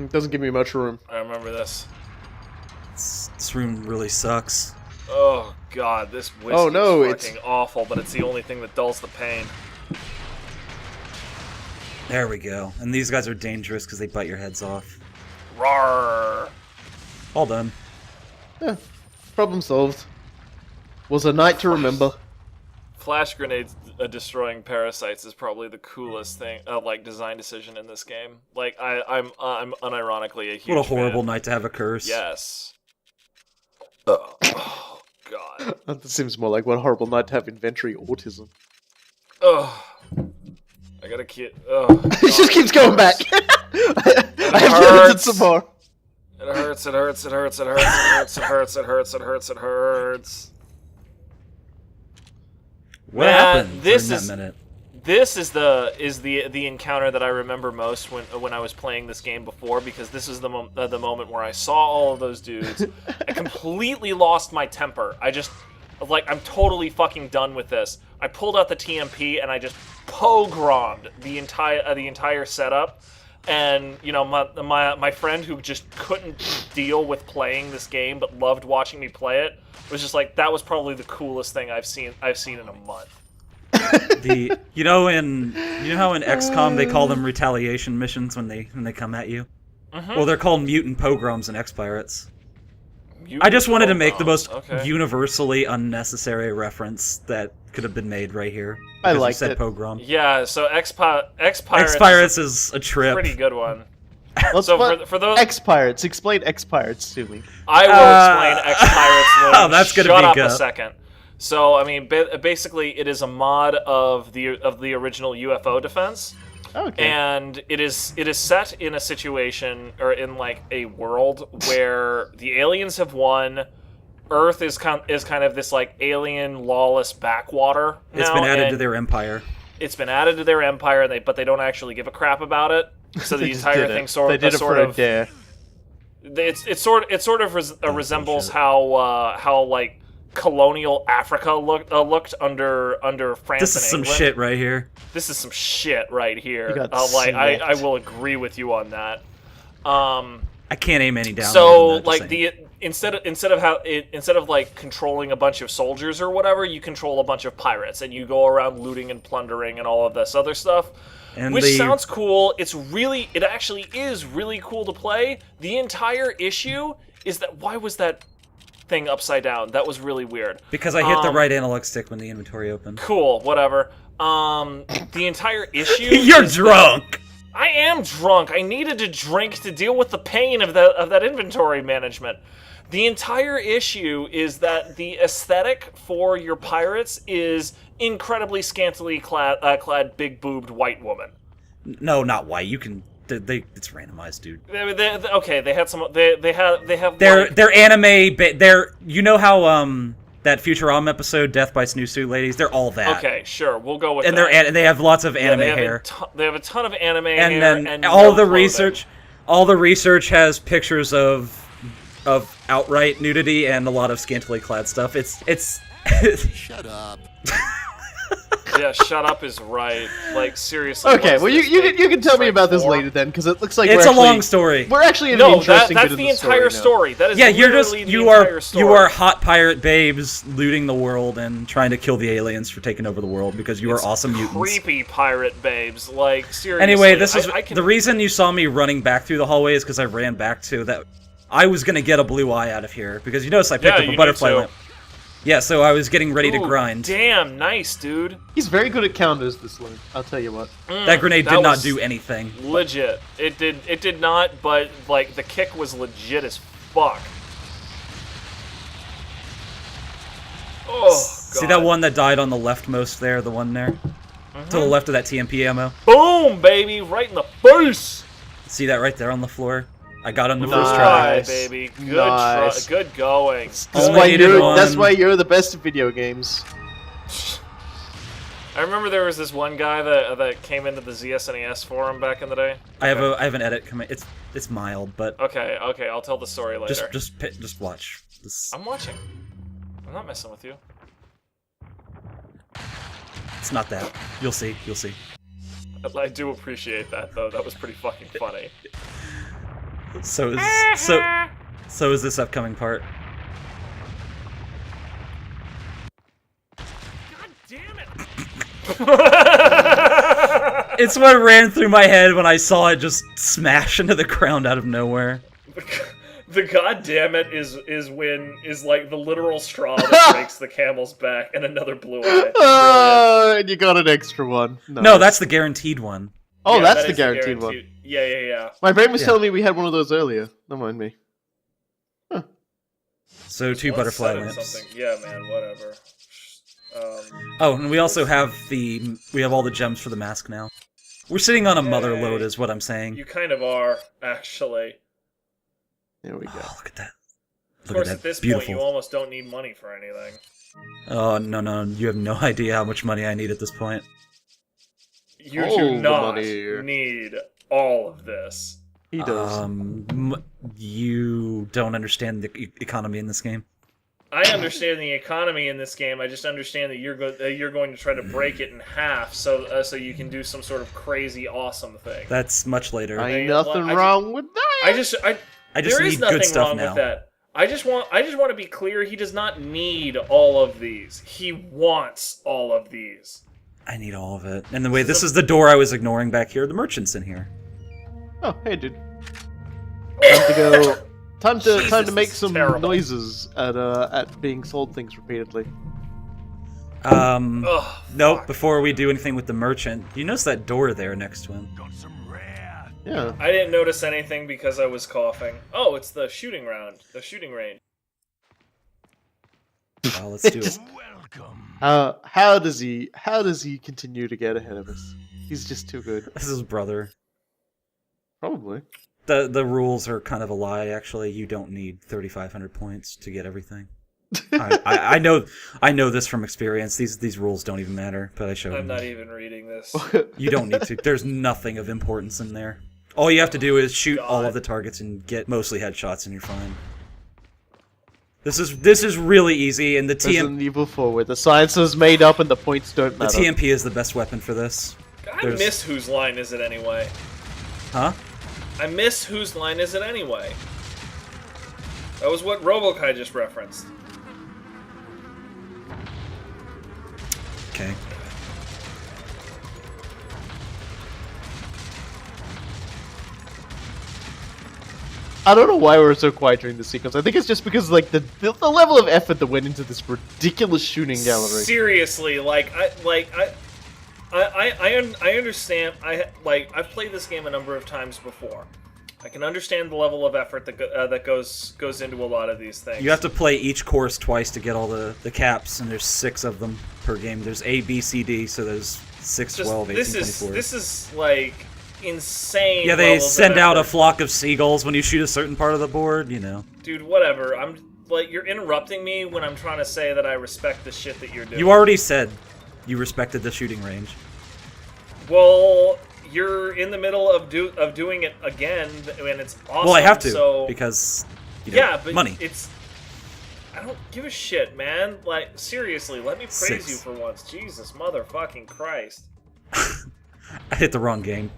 [SPEAKER 2] Doesn't give me much room.
[SPEAKER 1] I remember this.
[SPEAKER 3] This room really sucks.
[SPEAKER 1] Oh god, this whiskey
[SPEAKER 2] Oh, no,
[SPEAKER 1] is
[SPEAKER 2] it's-
[SPEAKER 1] fucking awful, but it's the only thing that dulls the pain.
[SPEAKER 3] There we go. And these guys are dangerous because they bite your heads off.
[SPEAKER 1] Rawr.
[SPEAKER 3] All done.
[SPEAKER 2] Yeah, problem solved. Was a night to remember.
[SPEAKER 1] Flash grenades destroying parasites is probably the coolest thing, like design decision in this game. Like I'm unironically a huge
[SPEAKER 3] What a horrible
[SPEAKER 1] fan.
[SPEAKER 3] night to have a curse.
[SPEAKER 1] Yes. Oh god.
[SPEAKER 2] That seems more like one horrible night to have inventory autism.
[SPEAKER 1] Ugh. I gotta keep. Ugh.
[SPEAKER 2] It just keeps going back. I have
[SPEAKER 1] hurts.
[SPEAKER 2] limited some more.
[SPEAKER 1] It hurts. It hurts. It hurts. It hurts. It hurts. It hurts. It hurts. It hurts.
[SPEAKER 3] What
[SPEAKER 1] Man,
[SPEAKER 3] happened
[SPEAKER 1] this
[SPEAKER 3] during
[SPEAKER 1] is-
[SPEAKER 3] that minute?
[SPEAKER 1] This is the encounter that I remember most when I was playing this game before, because this is the moment where I saw all of those dudes. I completely lost my temper. I'm totally fucking done with this. I pulled out the TMP and I just pogrommed the entire setup. And you know, my friend who just couldn't deal with playing this game but loved watching me play it was just like, that was probably the coolest thing I've seen in a month.
[SPEAKER 3] You know how in XCOM they call them retaliation missions when they come at you? Well, they're called mutant pogroms in X Pirates. I just wanted to make the most universally unnecessary reference that could have been made right here.
[SPEAKER 2] I
[SPEAKER 3] because you
[SPEAKER 2] liked
[SPEAKER 3] said
[SPEAKER 2] it.
[SPEAKER 3] pogrom.
[SPEAKER 1] Yeah, so X Pirates
[SPEAKER 3] X Pirates is a trip.
[SPEAKER 1] pretty good one.
[SPEAKER 2] Let's
[SPEAKER 1] For those,
[SPEAKER 2] X-Pirates. Explain X-Pirates to me.
[SPEAKER 1] I will explain X Pirates.
[SPEAKER 3] Oh, that's gonna
[SPEAKER 1] Shut
[SPEAKER 3] be
[SPEAKER 1] up
[SPEAKER 3] good.
[SPEAKER 1] a second. So I mean, basically, it is a mod of the original UFO defense,
[SPEAKER 2] Okay.
[SPEAKER 1] and it is set in a situation or in like a world where the aliens have won. Earth is kind of this like alien lawless backwater.
[SPEAKER 3] It's
[SPEAKER 1] now,
[SPEAKER 3] been added
[SPEAKER 1] and
[SPEAKER 3] to their empire.
[SPEAKER 1] It's been added to their empire, but they don't actually give a crap about it. So the
[SPEAKER 2] They just
[SPEAKER 1] entire
[SPEAKER 2] did it.
[SPEAKER 1] thing sort
[SPEAKER 2] They
[SPEAKER 1] of
[SPEAKER 2] did it for a dare.
[SPEAKER 1] it sort of resembles how like colonial Africa looked under France.
[SPEAKER 3] This is
[SPEAKER 1] and
[SPEAKER 3] some
[SPEAKER 1] England.
[SPEAKER 3] shit right here.
[SPEAKER 1] This is some shit right here.
[SPEAKER 2] You got
[SPEAKER 1] I
[SPEAKER 2] smacked.
[SPEAKER 1] will agree with you on that.
[SPEAKER 3] I can't aim any down.
[SPEAKER 1] So
[SPEAKER 3] more than that,
[SPEAKER 1] like
[SPEAKER 3] just saying.
[SPEAKER 1] instead of like controlling a bunch of soldiers or whatever, you control a bunch of pirates and you go around looting and plundering and all of this other stuff.
[SPEAKER 3] And
[SPEAKER 1] Which
[SPEAKER 3] the-
[SPEAKER 1] sounds cool. It actually is really cool to play. The entire issue is that why was that thing upside down? That was really weird.
[SPEAKER 3] because I hit the right analog stick when the inventory opened.
[SPEAKER 1] Cool, whatever. The entire issue
[SPEAKER 3] You're
[SPEAKER 1] is
[SPEAKER 3] drunk.
[SPEAKER 1] I am drunk. I needed to drink to deal with the pain of that inventory management. The entire issue is that the aesthetic for your pirates is incredibly scantily clad big-boobed white woman.
[SPEAKER 3] No, not white. You can. It's randomized, dude.
[SPEAKER 1] They had some. They have.
[SPEAKER 3] They're anime. They're you know how that Futurama episode, Death by Snoo Suit Ladies. They're all that.
[SPEAKER 1] Okay, sure, we'll go with
[SPEAKER 3] And
[SPEAKER 1] that.
[SPEAKER 3] they have lots of anime
[SPEAKER 1] they have
[SPEAKER 3] hair.
[SPEAKER 1] they have a ton of anime
[SPEAKER 3] And
[SPEAKER 1] hair,
[SPEAKER 3] then
[SPEAKER 1] and
[SPEAKER 3] all
[SPEAKER 1] no
[SPEAKER 3] the
[SPEAKER 1] clothing.
[SPEAKER 3] research has pictures of outright nudity and a lot of scantily clad stuff. It's
[SPEAKER 6] Shut up.
[SPEAKER 1] Yeah, shut up is right. Like, seriously.
[SPEAKER 2] Okay,
[SPEAKER 1] what
[SPEAKER 2] well,
[SPEAKER 1] is
[SPEAKER 2] you
[SPEAKER 1] this,
[SPEAKER 2] can tell me
[SPEAKER 1] strike
[SPEAKER 2] about this
[SPEAKER 1] 4?
[SPEAKER 2] later then, because it looks like
[SPEAKER 3] It's
[SPEAKER 2] we're
[SPEAKER 3] a
[SPEAKER 2] actually,
[SPEAKER 3] long story.
[SPEAKER 2] We're actually in an
[SPEAKER 1] No,
[SPEAKER 2] interesting
[SPEAKER 1] that's
[SPEAKER 2] bit of
[SPEAKER 1] the entire
[SPEAKER 2] story.
[SPEAKER 1] story. That is
[SPEAKER 3] Yeah, you're just
[SPEAKER 1] literally the
[SPEAKER 3] you
[SPEAKER 1] entire
[SPEAKER 3] are
[SPEAKER 1] story.
[SPEAKER 3] you are hot pirate babes looting the world and trying to kill the aliens for taking over the world because you are awesome mutants.
[SPEAKER 1] Creepy pirate babes. Like, seriously.
[SPEAKER 3] Anyway, this is
[SPEAKER 1] I can...
[SPEAKER 3] the reason you saw me running back through the hallway is because I ran back to that. I was gonna get a blue eye out of here because you notice I picked
[SPEAKER 1] Yeah,
[SPEAKER 3] up
[SPEAKER 1] you
[SPEAKER 3] a
[SPEAKER 1] need
[SPEAKER 3] butterfly
[SPEAKER 1] to.
[SPEAKER 3] lamp. Yeah, so I was getting ready to
[SPEAKER 1] Ooh,
[SPEAKER 3] grind.
[SPEAKER 1] Damn, nice, dude.
[SPEAKER 2] He's very good at counters, this one. I'll tell you what.
[SPEAKER 3] That grenade
[SPEAKER 1] that
[SPEAKER 3] did not
[SPEAKER 1] was
[SPEAKER 3] do anything.
[SPEAKER 1] Legit. It did not, but, like, the kick was legit as fuck. Oh, God.
[SPEAKER 3] See that one that died on the leftmost there, the one there? To the left of that TMP ammo?
[SPEAKER 1] Boom, baby, right in the face.
[SPEAKER 3] See that right there on the floor? I got on the
[SPEAKER 2] Nice.
[SPEAKER 3] first try.
[SPEAKER 1] Right, baby. Good
[SPEAKER 2] Nice.
[SPEAKER 1] good going.
[SPEAKER 3] Only
[SPEAKER 2] That's why
[SPEAKER 3] needed
[SPEAKER 2] you're.
[SPEAKER 3] one.
[SPEAKER 2] That's why you're the best at video games.
[SPEAKER 1] I remember there was this one guy that came into the ZSNES forum back in the day.
[SPEAKER 3] I have an edit coming. It's mild, but
[SPEAKER 1] Okay, I'll tell the story later.
[SPEAKER 3] just watch. This,
[SPEAKER 1] I'm watching. I'm not messing with you.
[SPEAKER 3] it's not that. You'll see. You'll see.
[SPEAKER 1] I do appreciate that though. That was pretty fucking funny.
[SPEAKER 3] So is this upcoming part.
[SPEAKER 1] God damn it!
[SPEAKER 3] It's what ran through my head when I saw it just smash into the ground out of nowhere.
[SPEAKER 1] The goddamn it is like the literal straw that breaks the camel's back and another blue eye. Brilliant.
[SPEAKER 2] And you got an extra one. Nice.
[SPEAKER 3] No, that's the guaranteed one.
[SPEAKER 2] Oh,
[SPEAKER 1] Yeah,
[SPEAKER 2] that's
[SPEAKER 1] that
[SPEAKER 2] the
[SPEAKER 1] is
[SPEAKER 2] guaranteed one.
[SPEAKER 1] Yeah.
[SPEAKER 2] My brain was
[SPEAKER 3] Yeah.
[SPEAKER 2] telling me we had one of those earlier. Don't mind me.
[SPEAKER 3] So two
[SPEAKER 1] Let's
[SPEAKER 3] butterfly
[SPEAKER 1] set it
[SPEAKER 3] lamps.
[SPEAKER 1] something. Yeah, man, whatever.
[SPEAKER 3] Oh, and we also have all the gems for the mask now. We're sitting on a mother
[SPEAKER 1] Yay.
[SPEAKER 3] load, is what I'm saying.
[SPEAKER 1] You kind of are, actually.
[SPEAKER 2] There we go.
[SPEAKER 3] Oh, look at that.
[SPEAKER 1] Of
[SPEAKER 3] Look
[SPEAKER 1] course,
[SPEAKER 3] at
[SPEAKER 1] at
[SPEAKER 3] that.
[SPEAKER 1] this
[SPEAKER 3] Beautiful.
[SPEAKER 1] point, you almost don't need money for anything.
[SPEAKER 3] Oh, no, you have no idea how much money I need at this point.
[SPEAKER 1] You
[SPEAKER 2] All
[SPEAKER 1] do
[SPEAKER 2] the
[SPEAKER 1] not
[SPEAKER 2] money.
[SPEAKER 1] need all of this.
[SPEAKER 2] He does.
[SPEAKER 3] You don't understand the economy in this game.
[SPEAKER 1] I understand the economy in this game. I just understand that you're going to try to break it in half, so you can do some sort of crazy, awesome thing.
[SPEAKER 3] That's much later.
[SPEAKER 2] Ain't
[SPEAKER 1] well,
[SPEAKER 2] nothing
[SPEAKER 1] I
[SPEAKER 2] wrong with that.
[SPEAKER 1] I just
[SPEAKER 3] just
[SPEAKER 1] there is
[SPEAKER 3] need
[SPEAKER 1] nothing
[SPEAKER 3] good stuff
[SPEAKER 1] wrong
[SPEAKER 3] now.
[SPEAKER 1] with that. I just want to be clear. He does not need all of these. He wants all of these.
[SPEAKER 3] I need all of it. And the way this is the door I was ignoring back here. The merchant's in here.
[SPEAKER 2] Oh, hey, dude. Time to go. Time to
[SPEAKER 1] Jesus,
[SPEAKER 2] make
[SPEAKER 1] this is
[SPEAKER 2] some
[SPEAKER 1] terrible.
[SPEAKER 2] noises at being sold things repeatedly.
[SPEAKER 1] Ugh,
[SPEAKER 3] Nope.
[SPEAKER 1] fuck.
[SPEAKER 3] Before we do anything with the merchant, you notice that door there next to him.
[SPEAKER 5] Got some rare.
[SPEAKER 2] Yeah.
[SPEAKER 1] I didn't notice anything because I was coughing. Oh, it's the shooting range.
[SPEAKER 3] Oh, let's do it.
[SPEAKER 5] Welcome.
[SPEAKER 2] How does he continue to get ahead of us? He's just too good.
[SPEAKER 3] This is his brother.
[SPEAKER 2] Probably.
[SPEAKER 3] The rules are kind of a lie. Actually, you don't need 3,500 points to get everything. I know this from experience. These rules don't even matter. But I showed
[SPEAKER 1] I'm
[SPEAKER 3] him.
[SPEAKER 1] not even reading this.
[SPEAKER 3] You don't need to. There's nothing of importance in there. All you have to do is shoot all
[SPEAKER 1] God.
[SPEAKER 3] of the targets and get mostly headshots, and you're fine. This is really easy, and the
[SPEAKER 2] Resident Evil 4, where the science is made up and the points don't
[SPEAKER 3] the
[SPEAKER 2] matter.
[SPEAKER 3] TMP is the best weapon for this.
[SPEAKER 1] I miss whose line is it anyway?
[SPEAKER 3] Huh?
[SPEAKER 1] I miss whose line is it anyway? That was what Robokai just referenced.
[SPEAKER 3] Okay.
[SPEAKER 2] I don't know why we were so quiet during this sequence. I think it's just because like the level of effort that went into this ridiculous shooting gallery.
[SPEAKER 1] Seriously, I understand. I've played this game a number of times before. I can understand the level of effort that goes into a lot of these things.
[SPEAKER 3] You have to play each course twice to get all the caps, and there's 6 of them per game. There's A, B, C, D, so there's 6, 12, 18, 24.
[SPEAKER 1] This is like insane.
[SPEAKER 3] Yeah, they
[SPEAKER 1] levels of
[SPEAKER 3] send out a
[SPEAKER 1] effort.
[SPEAKER 3] flock of seagulls when you shoot a certain part of the board, you know.
[SPEAKER 1] Dude, whatever. I'm like, you're interrupting me when I'm trying to say that I respect the shit that you're doing.
[SPEAKER 3] You already said you respected the shooting range.
[SPEAKER 1] Well, you're in the middle of doing it again, and it's awesome.
[SPEAKER 3] Well, I have to,
[SPEAKER 1] so...
[SPEAKER 3] because, you know,
[SPEAKER 1] Yeah, but
[SPEAKER 3] money.
[SPEAKER 1] it's... I don't give a shit, man. Like, seriously, let me praise
[SPEAKER 3] 6.
[SPEAKER 1] you for once. Jesus motherfucking Christ.
[SPEAKER 3] I hit the wrong game.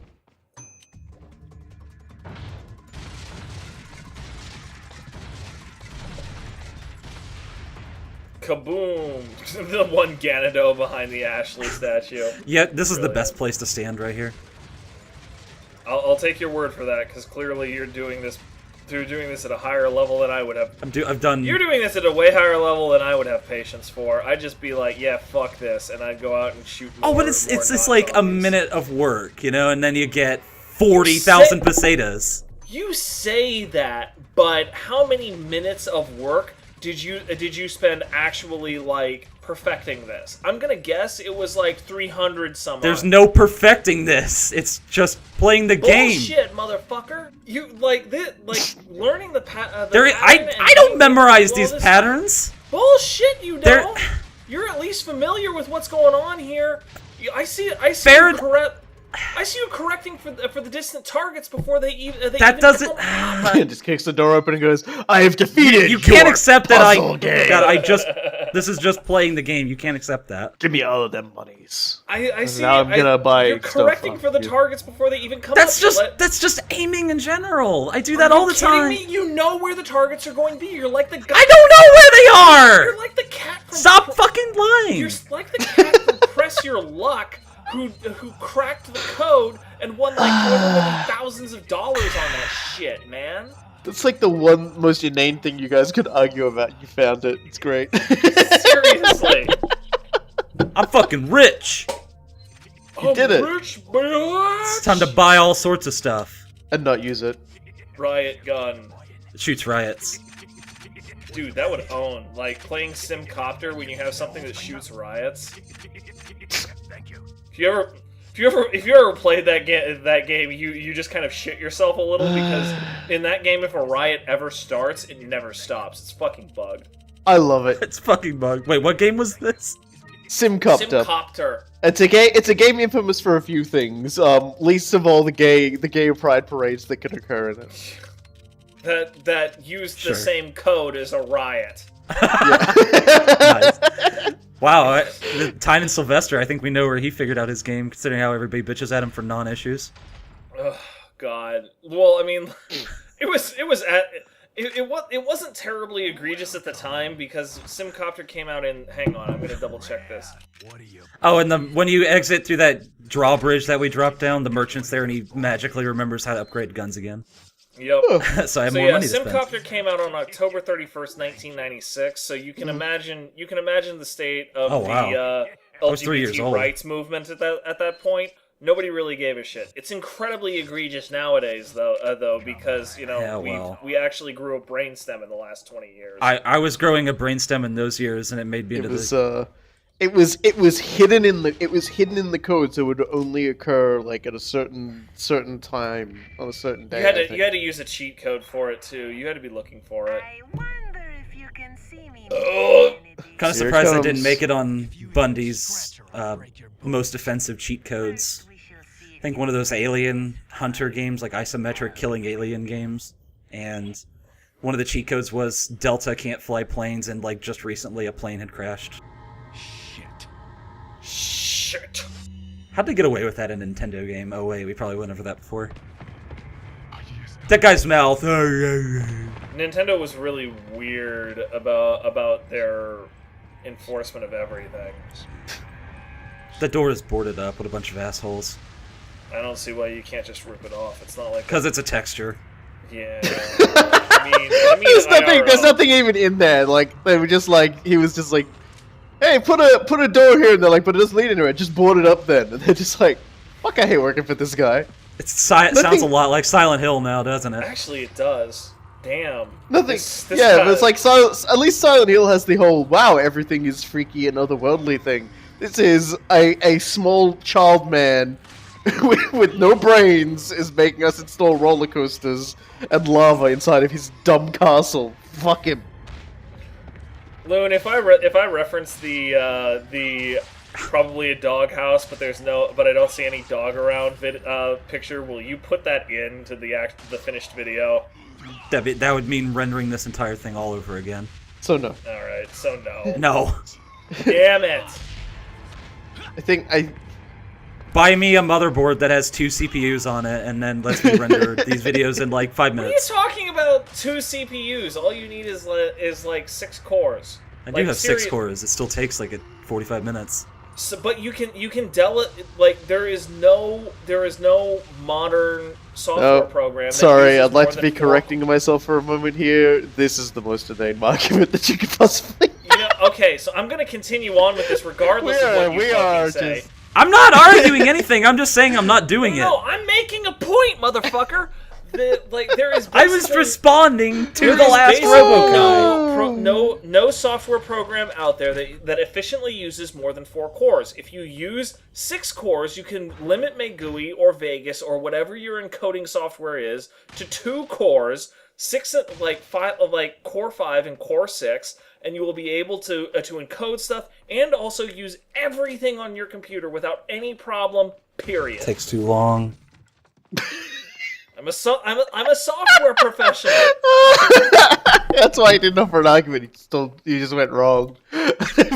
[SPEAKER 1] Kaboom! The one Ganado behind the Ashley statue.
[SPEAKER 3] Yeah, this is the
[SPEAKER 1] Brilliant.
[SPEAKER 3] best place to stand right here.
[SPEAKER 1] I'll take your word for that, because clearly you're doing this at a higher level than I would have.
[SPEAKER 3] I've done.
[SPEAKER 1] You're doing this at a way higher level than I would have patience for. I'd just be like, yeah, fuck this, and I'd go out and shoot more,
[SPEAKER 3] Oh, but it's
[SPEAKER 1] more
[SPEAKER 3] just like a
[SPEAKER 1] non-zombies.
[SPEAKER 3] minute of work, you know, and then you get 40,000 pesetas.
[SPEAKER 1] You say that, but how many minutes of work did you spend actually, like, perfecting this? I'm gonna guess it was like 300 some
[SPEAKER 3] There's
[SPEAKER 1] odd.
[SPEAKER 3] no perfecting this. It's just playing the game.
[SPEAKER 1] Bullshit, motherfucker! You like this, like learning the pattern.
[SPEAKER 3] I don't memorize these patterns.
[SPEAKER 1] Bullshit, you
[SPEAKER 3] They're-
[SPEAKER 1] don't. You're at least familiar with what's going on here. I see
[SPEAKER 3] Fair-
[SPEAKER 1] you correct. I see you correcting for the distant targets before they even.
[SPEAKER 3] That doesn't.
[SPEAKER 2] Just kicks the door open and goes, "I have defeated
[SPEAKER 3] You can't
[SPEAKER 2] your
[SPEAKER 3] accept that
[SPEAKER 2] puzzle game.
[SPEAKER 3] This is just playing the game. You can't accept that.
[SPEAKER 2] Give me all of them monies."
[SPEAKER 1] I see.
[SPEAKER 2] Now I'm gonna buy
[SPEAKER 1] You're
[SPEAKER 2] stuff
[SPEAKER 1] correcting
[SPEAKER 2] off
[SPEAKER 1] for the
[SPEAKER 2] you.
[SPEAKER 1] targets before they even come.
[SPEAKER 3] That's
[SPEAKER 1] up.
[SPEAKER 3] just aiming in general. I do
[SPEAKER 1] Are
[SPEAKER 3] that
[SPEAKER 1] you
[SPEAKER 3] all the
[SPEAKER 1] kidding
[SPEAKER 3] time.
[SPEAKER 1] Me? You know where the targets are going to be. You're like the guy.
[SPEAKER 3] I don't know where they
[SPEAKER 1] You're
[SPEAKER 3] are.
[SPEAKER 1] like the cat. From
[SPEAKER 3] Stop fucking lying.
[SPEAKER 1] You're like the cat from Press Your Luck, who cracked the code and won like however many thousands of dollars on that shit, man.
[SPEAKER 2] That's like the one most inane thing you guys could argue about. You found it. It's great.
[SPEAKER 1] Seriously.
[SPEAKER 3] I'm fucking rich.
[SPEAKER 2] You did it.
[SPEAKER 1] Rich bitch.
[SPEAKER 3] It's time to buy all sorts of stuff.
[SPEAKER 2] And not use it.
[SPEAKER 1] Riot gun.
[SPEAKER 3] It shoots riots.
[SPEAKER 1] Dude, that would own. Like, playing Simcopter when you have something that shoots riots. If you ever played that game, you just kind of shit yourself a little, because in that game, if a riot ever starts, it never stops. It's fucking bugged.
[SPEAKER 2] I love it.
[SPEAKER 3] It's fucking bugged. Wait, what game was this?
[SPEAKER 2] Simcopter.
[SPEAKER 1] Simcopter.
[SPEAKER 2] It's a game infamous for a few things. Least of all the gay pride parades that can occur in it.
[SPEAKER 1] That used
[SPEAKER 3] Sure.
[SPEAKER 1] the same code as a riot.
[SPEAKER 3] Nice. Wow, Tyne and Sylvester, I think we know where he figured out his game, considering how everybody bitches at him for non-issues.
[SPEAKER 1] Oh God. Well, I mean, it wasn't terribly egregious at the time, because Simcopter came out in. Hang on, I'm gonna double check this.
[SPEAKER 3] Oh, and when you exit through that drawbridge that we dropped down, the merchant's there, and he magically remembers how to upgrade guns again.
[SPEAKER 1] Yep.
[SPEAKER 3] So I have
[SPEAKER 1] So
[SPEAKER 3] more
[SPEAKER 1] yeah,
[SPEAKER 3] money to spend.
[SPEAKER 1] Simcopter came out on October 31st, 1996. So you can imagine the state of
[SPEAKER 3] Oh, wow.
[SPEAKER 1] the
[SPEAKER 3] I was 3 years
[SPEAKER 1] LGBT
[SPEAKER 3] old.
[SPEAKER 1] rights movement at that point. Nobody really gave a shit. It's incredibly egregious nowadays, though, because
[SPEAKER 3] Yeah, well.
[SPEAKER 1] we actually grew a brainstem in the last 20 years.
[SPEAKER 3] I was growing a brainstem in those years, and it made me
[SPEAKER 2] It
[SPEAKER 3] into
[SPEAKER 2] was
[SPEAKER 3] the...
[SPEAKER 2] it was hidden in the code, so it would only occur like at a certain time on a certain day.
[SPEAKER 1] you had to use a cheat code for it too. You had to be looking for it.
[SPEAKER 4] I wonder if you can see me.
[SPEAKER 1] Oh.
[SPEAKER 3] Kind of
[SPEAKER 2] Here it
[SPEAKER 3] surprised I
[SPEAKER 2] comes.
[SPEAKER 3] didn't make it on Bundy's most offensive cheat codes. I think one of those alien hunter games, like isometric killing alien games, and one of the cheat codes was Delta can't fly planes, and like just recently a plane had crashed.
[SPEAKER 1] Shit.
[SPEAKER 3] How'd they get away with that in a Nintendo game? Oh wait, we probably went over that before. That guy's mouth.
[SPEAKER 1] Nintendo was really weird about their enforcement of everything.
[SPEAKER 3] The door is boarded up with a bunch of assholes.
[SPEAKER 1] I don't see why you can't just rip it off. It's not like
[SPEAKER 3] Because it's a texture.
[SPEAKER 1] yeah. I mean,
[SPEAKER 2] There's
[SPEAKER 1] IRL.
[SPEAKER 2] nothing even in there. Like they were just like he was just like, hey, put a door here, and they're like, but it doesn't lead anywhere. Just board it up then. And they're just like, fuck, I hate working for this guy.
[SPEAKER 3] It sounds a lot like Silent Hill now, doesn't it?
[SPEAKER 1] Actually, it does. Damn.
[SPEAKER 2] Nothing.
[SPEAKER 1] This
[SPEAKER 2] Yeah,
[SPEAKER 1] guy-
[SPEAKER 2] but it's like at least Silent Hill has the whole wow, everything is freaky and otherworldly thing. This is a small child man with no brains is making us install roller coasters and lava inside of his dumb castle. Fuck him.
[SPEAKER 1] Loon, if I reference the probably a doghouse, but I don't see any dog around picture, will you put that into the finished video?
[SPEAKER 3] That would mean rendering this entire thing all over again.
[SPEAKER 2] So no.
[SPEAKER 1] Alright, so no.
[SPEAKER 3] No.
[SPEAKER 1] Damn it!
[SPEAKER 2] I think I.
[SPEAKER 3] Buy me a motherboard that has 2 CPUs on it, and then let's me render these videos in like 5
[SPEAKER 1] What are you
[SPEAKER 3] minutes.
[SPEAKER 1] talking about 2 CPUs? All you need is like 6 cores.
[SPEAKER 3] I do have 6 cores. It still takes like 45 minutes.
[SPEAKER 1] So, but you can like there is no modern software program. That
[SPEAKER 2] Sorry,
[SPEAKER 1] uses
[SPEAKER 2] I'd like
[SPEAKER 1] more
[SPEAKER 2] to
[SPEAKER 1] than
[SPEAKER 2] be
[SPEAKER 1] 4
[SPEAKER 2] correcting myself for a moment here. This is the most inane argument that you could possibly.
[SPEAKER 1] Okay, so I'm gonna continue on with this regardless of what you fucking say.
[SPEAKER 3] I'm not arguing anything. I'm just saying I'm not doing it.
[SPEAKER 1] No, I'm making a point, motherfucker. There is.
[SPEAKER 3] I was responding to the
[SPEAKER 1] There is
[SPEAKER 3] last
[SPEAKER 1] basically
[SPEAKER 3] RoboCop.
[SPEAKER 1] no software program out there that efficiently uses more than 4 cores. If you use 6 cores, you can limit Megui or Vegas or whatever your encoding software is to 2 cores, 6 core 5 and core 6, and you will be able to encode stuff and also use everything on your computer without any problem. Period.
[SPEAKER 3] Takes too long.
[SPEAKER 1] I'm a software professional.
[SPEAKER 2] That's why he didn't offer an argument. He just went wrong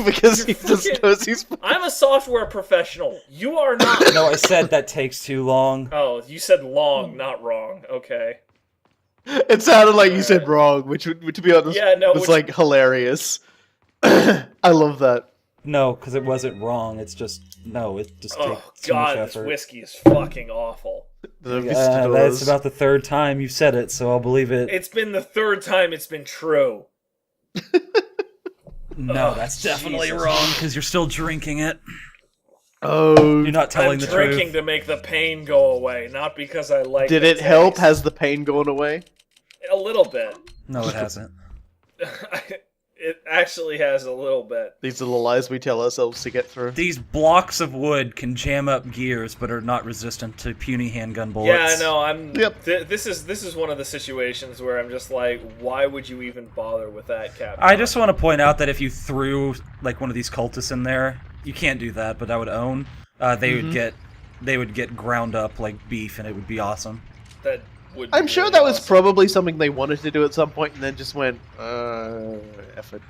[SPEAKER 2] because he just knows he's.
[SPEAKER 1] I'm a software professional. You are not.
[SPEAKER 3] No, I said that takes too long.
[SPEAKER 1] Oh, you said long, not wrong. Okay.
[SPEAKER 2] It sounded like you said wrong, which, to be honest, was like hilarious. I love that.
[SPEAKER 3] No, because it wasn't wrong. It's just it just takes too much
[SPEAKER 1] God,
[SPEAKER 3] effort.
[SPEAKER 1] this whiskey is fucking awful.
[SPEAKER 3] That's about the 3rd time you've said it, so I'll believe it.
[SPEAKER 1] It's been the 3rd time it's been true.
[SPEAKER 3] No, that's definitely wrong because you're still drinking it.
[SPEAKER 2] Oh,
[SPEAKER 3] You're not telling the truth.
[SPEAKER 1] I'm drinking to make the pain go away, not because I like.
[SPEAKER 2] Did it help? Has the pain gone away?
[SPEAKER 1] A little bit.
[SPEAKER 3] No, it hasn't.
[SPEAKER 1] It actually has a little bit.
[SPEAKER 2] These are the lies we tell ourselves to get through.
[SPEAKER 3] These blocks of wood can jam up gears, but are not resistant to puny handgun bullets.
[SPEAKER 1] Yeah, no, this is one of the situations where I'm just like, why would you even bother with that, Capcom?
[SPEAKER 3] I just want to point out that if you threw like one of these cultists in there, you can't do that, but I would own. They would get ground up like beef, and it would be awesome.
[SPEAKER 1] That would.
[SPEAKER 2] I'm sure that was probably something they wanted to do at some point, and then just went, effort.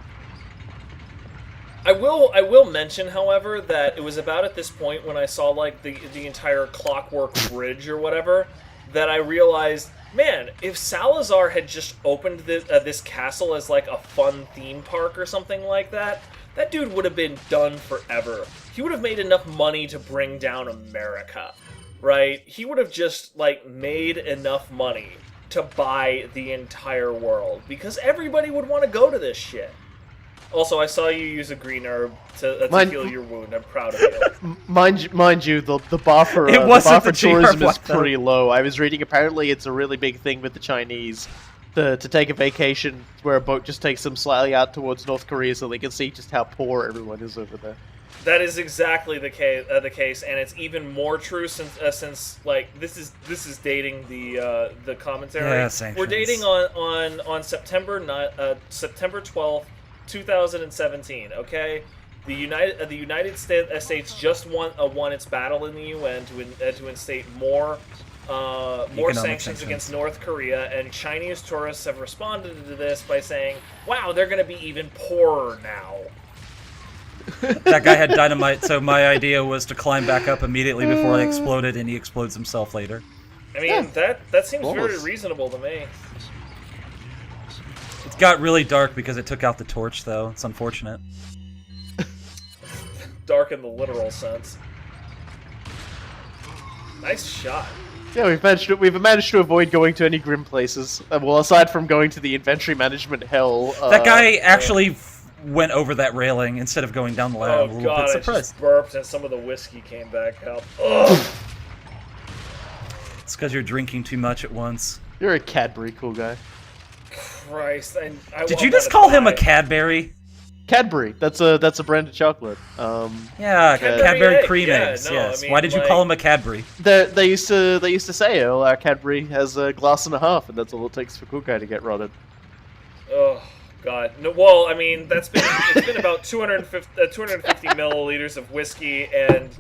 [SPEAKER 1] I will mention, however, that it was about at this point when I saw like the entire Clockwork Bridge or whatever that I realized, man, if Salazar had just opened this castle as like a fun theme park or something like that, that dude would have been done forever. He would have made enough money to bring down America, right? He would have just like made enough money to buy the entire world because everybody would want to go to this shit. Also, I saw you use a green herb to heal your wound. I'm proud of you.
[SPEAKER 2] Mind you, the bar for, tourism is pretty low. I was reading, apparently it's a really big thing with the Chinese to take a vacation where a boat just takes them slightly out towards North Korea so they can see just how poor everyone is over there.
[SPEAKER 1] That is exactly the case, and it's even more true since like this is dating the commentary.
[SPEAKER 3] Yeah, sanctions.
[SPEAKER 1] We're dating on September 12th. 2017. Okay, the United States just won its battle in the UN to instate more sanctions against North Korea, and Chinese tourists have responded to this by saying, "Wow, they're going to be even poorer now."
[SPEAKER 3] That guy had dynamite, so my idea was to climb back up immediately before I exploded, and he explodes himself later.
[SPEAKER 1] I mean, that seems very reasonable to me.
[SPEAKER 3] It got really dark because it took out the torch, though. It's unfortunate.
[SPEAKER 1] Dark in the literal sense. Nice shot.
[SPEAKER 2] Yeah, we've managed to avoid going to any grim places. Well, aside from going to the inventory management hell.
[SPEAKER 3] That guy actually went over that railing instead of going down the ladder.
[SPEAKER 1] Oh
[SPEAKER 3] I'm a little
[SPEAKER 1] god,
[SPEAKER 3] bit
[SPEAKER 1] I
[SPEAKER 3] surprised.
[SPEAKER 1] just burped and some of the whiskey came back up. Ugh.
[SPEAKER 3] It's because you're drinking too much at once.
[SPEAKER 2] You're a Cadbury cool guy.
[SPEAKER 1] Christ,
[SPEAKER 3] Did you just call him a Cadbury?
[SPEAKER 2] Cadbury. That's a brand of chocolate.
[SPEAKER 3] Yeah, Cadbury cream
[SPEAKER 1] yeah,
[SPEAKER 3] eggs.
[SPEAKER 1] no,
[SPEAKER 3] Yes.
[SPEAKER 1] I mean,
[SPEAKER 3] Why did you call him a Cadbury?
[SPEAKER 2] They used to say, "Oh, our Cadbury has a glass and a half, and that's all it takes for Cool Guy to get rotted."
[SPEAKER 1] Oh god. No, well, I mean, it's been about 250 milliliters of whiskey and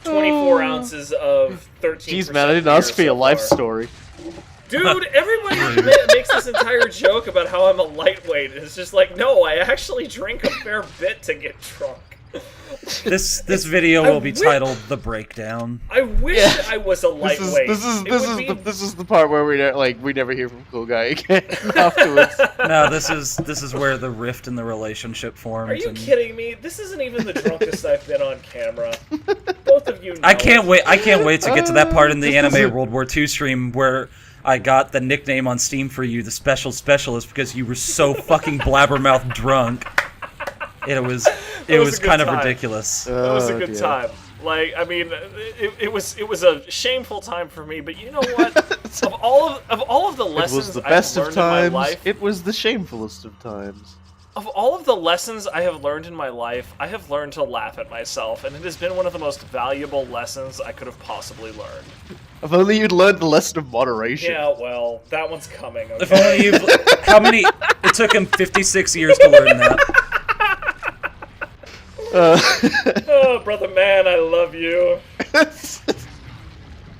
[SPEAKER 1] 24 ounces of 13%.
[SPEAKER 2] Jeez, man, I didn't ask for your life story.
[SPEAKER 1] Dude, everybody makes this entire joke about how I'm a lightweight, and it's just like, no, I actually drink a fair bit to get drunk.
[SPEAKER 3] This video will be titled "The Breakdown."
[SPEAKER 1] I wish I was a lightweight.
[SPEAKER 2] This is the part where we never hear from Cool Guy again afterwards.
[SPEAKER 3] No, this is where the rift in the relationship forms.
[SPEAKER 1] Are you kidding me? This isn't even the drunkest I've been on camera. Both of you know
[SPEAKER 3] I can't wait to get to that part in the
[SPEAKER 2] This
[SPEAKER 3] Anime
[SPEAKER 2] isn't-
[SPEAKER 3] World War II stream where I got the nickname on Steam for you, the Special Specialist, because you were so fucking blabbermouth drunk. It was
[SPEAKER 1] a
[SPEAKER 3] kind
[SPEAKER 1] good
[SPEAKER 3] of
[SPEAKER 1] time.
[SPEAKER 3] ridiculous.
[SPEAKER 1] It was a
[SPEAKER 2] Oh,
[SPEAKER 1] good
[SPEAKER 2] dear.
[SPEAKER 1] time. Like, I mean, it was a shameful time for me. But you know what? of all of the
[SPEAKER 2] It
[SPEAKER 1] lessons
[SPEAKER 2] was the best
[SPEAKER 1] I've
[SPEAKER 2] of
[SPEAKER 1] learned in my
[SPEAKER 2] times.
[SPEAKER 1] life,
[SPEAKER 2] It was the shamefulest of times.
[SPEAKER 1] of all of the lessons I have learned in my life, I have learned to laugh at myself, and it has been one of the most valuable lessons I could have possibly learned.
[SPEAKER 2] If only you'd learned the lesson of moderation.
[SPEAKER 1] Yeah, well, that one's coming.
[SPEAKER 3] If
[SPEAKER 1] Okay?
[SPEAKER 3] only it took him 56 years to learn that.
[SPEAKER 1] Oh, brother man, I love you.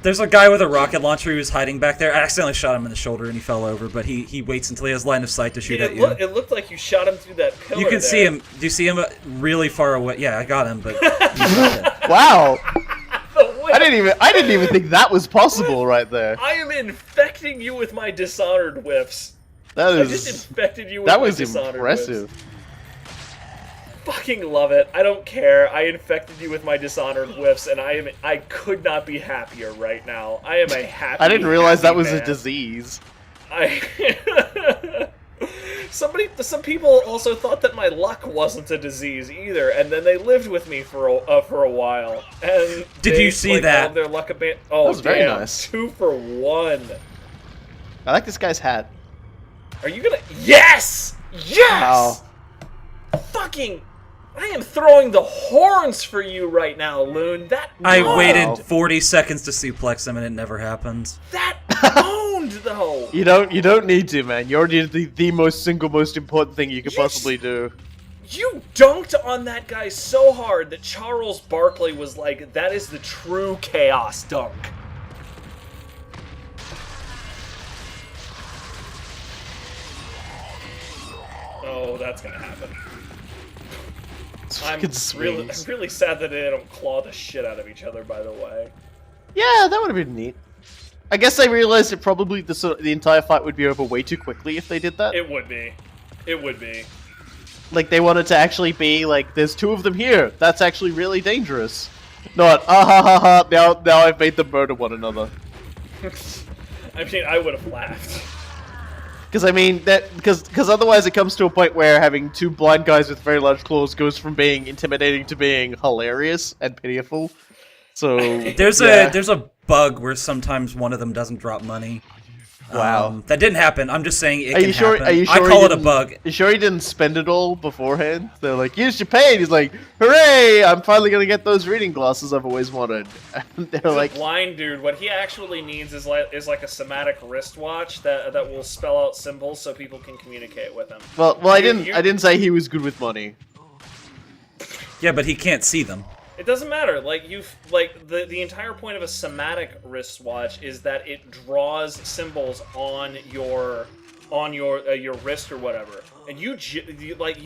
[SPEAKER 3] There's a guy with a rocket launcher who's hiding back there. I accidentally shot him in the shoulder and he fell over, but he waits until he has line of sight to shoot at you.
[SPEAKER 1] It looked like you shot him through that pillar.
[SPEAKER 3] You can see
[SPEAKER 1] there.
[SPEAKER 3] him. Do you see him really far away? Yeah, I got him, but he's not dead.
[SPEAKER 2] Wow,
[SPEAKER 1] The whip.
[SPEAKER 2] I didn't even think that was possible right there.
[SPEAKER 1] I am infecting you with my Dishonored whiffs.
[SPEAKER 2] That
[SPEAKER 1] I just
[SPEAKER 2] is
[SPEAKER 1] infected you with
[SPEAKER 2] that
[SPEAKER 1] my
[SPEAKER 2] was
[SPEAKER 1] Dishonored
[SPEAKER 2] impressive.
[SPEAKER 1] whiffs. Fucking love it. I don't care. I infected you with my Dishonored whiffs, and I could not be happier right now. I am a happy.
[SPEAKER 2] I didn't realize that
[SPEAKER 1] happy
[SPEAKER 2] was a
[SPEAKER 1] man.
[SPEAKER 2] disease.
[SPEAKER 1] Some people also thought that my luck wasn't a disease either, and then they lived with me for a while. And
[SPEAKER 3] Did
[SPEAKER 1] they,
[SPEAKER 3] you see
[SPEAKER 1] like,
[SPEAKER 3] that?
[SPEAKER 1] all their luck oh,
[SPEAKER 2] That was very
[SPEAKER 1] damn.
[SPEAKER 2] nice.
[SPEAKER 1] 2 for 1.
[SPEAKER 2] I like this guy's hat.
[SPEAKER 1] Are you gonna? Yes! Yes!
[SPEAKER 2] Wow.
[SPEAKER 1] Fucking! I am throwing the horns for you right now, Loon. That
[SPEAKER 3] I
[SPEAKER 1] no!
[SPEAKER 3] waited 40 seconds to suplex him and it never happened.
[SPEAKER 1] That owned though.
[SPEAKER 2] You don't need to, man. You already did the most important thing you could
[SPEAKER 1] Yes.
[SPEAKER 2] possibly do.
[SPEAKER 1] You dunked on that guy so hard that Charles Barkley was like, "That is the true chaos dunk." Oh, that's gonna happen.
[SPEAKER 2] It's
[SPEAKER 1] I'm
[SPEAKER 2] fucking
[SPEAKER 1] really
[SPEAKER 2] swings.
[SPEAKER 1] sad that they don't claw the shit out of each other. By the way.
[SPEAKER 2] Yeah, that would have been neat. I guess they realized that probably the entire fight would be over way too quickly if they did that.
[SPEAKER 1] It would be. It would be.
[SPEAKER 2] Like, they wanted to actually be like, there's 2 of them here. That's actually really dangerous. Not, ah ha ha ha, now I've made them murder one another.
[SPEAKER 1] I mean, I would have laughed.
[SPEAKER 2] Because, I mean, because otherwise it comes to a point where having 2 blind guys with very large claws goes from being intimidating to being hilarious and pitiful. So,
[SPEAKER 3] There's
[SPEAKER 2] yeah.
[SPEAKER 3] a bug where sometimes one of them doesn't drop money.
[SPEAKER 2] Wow.
[SPEAKER 3] That didn't happen. I'm just saying it
[SPEAKER 2] Are
[SPEAKER 3] can
[SPEAKER 2] you sure?
[SPEAKER 3] happen.
[SPEAKER 2] Are you sure?
[SPEAKER 3] I call
[SPEAKER 2] he
[SPEAKER 3] it a
[SPEAKER 2] didn't-
[SPEAKER 3] bug.
[SPEAKER 2] You sure he didn't spend it all beforehand? They're like, "Use your pay." And he's like, "Hooray! I'm finally gonna get those reading glasses I've always wanted." And they're like,
[SPEAKER 1] Blind dude, what he actually needs is like a somatic wristwatch that will spell out symbols so people can communicate with him.
[SPEAKER 2] "Well, I
[SPEAKER 1] You-
[SPEAKER 2] didn't say he was good with money."
[SPEAKER 3] Yeah, but he can't see them.
[SPEAKER 1] It doesn't matter. Like the entire point of a somatic wristwatch is that it draws symbols on your wrist or whatever. And you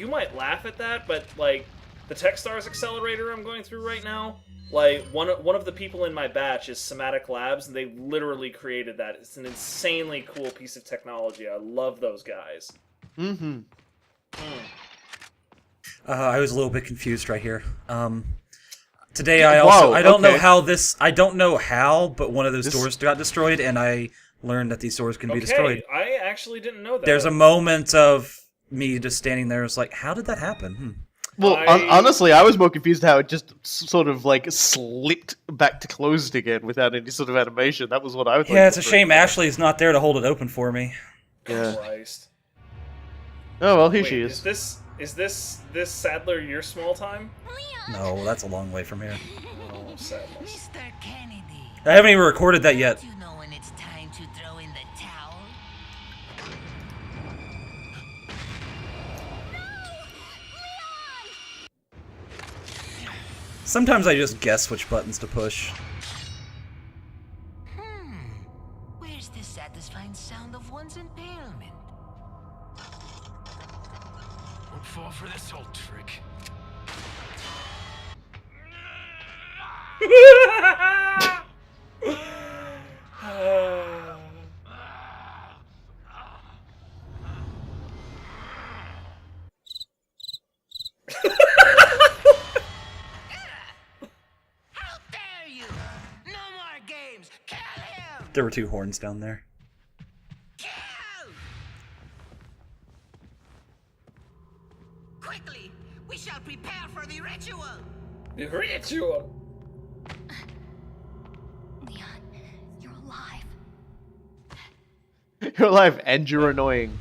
[SPEAKER 1] might laugh at that, but like the Techstars accelerator I'm going through right now, like one of the people in my batch is Somatic Labs, and they literally created that. It's an insanely cool piece of technology. I love those guys.
[SPEAKER 2] Mm-hmm.
[SPEAKER 3] I was a little bit confused right here. Today I don't know
[SPEAKER 2] okay.
[SPEAKER 3] how this. I don't know how, but one of those doors got destroyed, and I learned that these doors can be destroyed.
[SPEAKER 1] I actually didn't know that.
[SPEAKER 3] There's a moment of me just standing there. It's like, how did that happen?
[SPEAKER 2] Well, honestly, I was more confused how it just sort of like slipped back to closed again without any sort of animation. That was what I was.
[SPEAKER 3] Yeah, it's a shame Ashley's not there to hold it open for me.
[SPEAKER 2] Yeah.
[SPEAKER 1] Christ.
[SPEAKER 2] Oh well, here
[SPEAKER 1] Wait,
[SPEAKER 2] she is.
[SPEAKER 1] Is this Sadler your small time?
[SPEAKER 3] No, that's a long way from here.
[SPEAKER 1] Oh, sadness.
[SPEAKER 4] Mr. Kennedy,
[SPEAKER 3] I haven't even recorded that yet.
[SPEAKER 4] do you know when it's time to throw in the towel?
[SPEAKER 3] Sometimes I just guess which buttons to push.
[SPEAKER 4] Where's Here's the satisfying sound of one's impalement.
[SPEAKER 5] Won't fall for this old trick.
[SPEAKER 4] How dare you! No more games! Kill him!
[SPEAKER 3] There were 2 horns down there.
[SPEAKER 4] Kill! Quickly! We shall prepare for the ritual!
[SPEAKER 1] The ritual.
[SPEAKER 7] Leon, you're alive.
[SPEAKER 2] You're alive and you're annoying.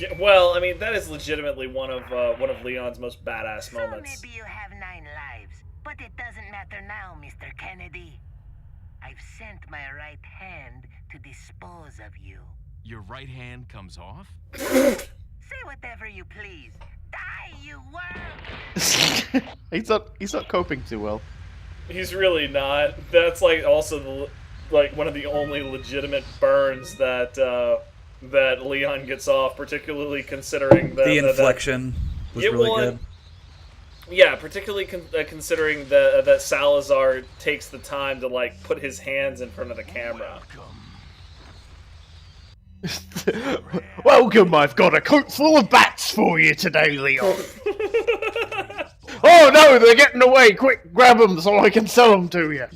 [SPEAKER 1] Yeah, well, I mean, that is legitimately one of Leon's most badass
[SPEAKER 4] So
[SPEAKER 1] moments.
[SPEAKER 4] maybe you have 9 lives, but it doesn't matter now, Mr. Kennedy. I've sent my right hand to dispose of you.
[SPEAKER 5] Your right hand comes off?
[SPEAKER 4] Say whatever you please. Die, you worm!
[SPEAKER 2] He's not coping too well.
[SPEAKER 1] He's really not. That's like also one of the only legitimate burns that that Leon gets off, particularly considering
[SPEAKER 3] The inflection was
[SPEAKER 1] Yeah,
[SPEAKER 3] really
[SPEAKER 1] well,
[SPEAKER 3] good.
[SPEAKER 1] Yeah, particularly considering that Salazar takes the time to like put his hands in front of the camera.
[SPEAKER 2] Welcome, I've got a coat full of bats for you today, Leon. Oh no, they're getting away! Quick, grab them so I can sell them to you.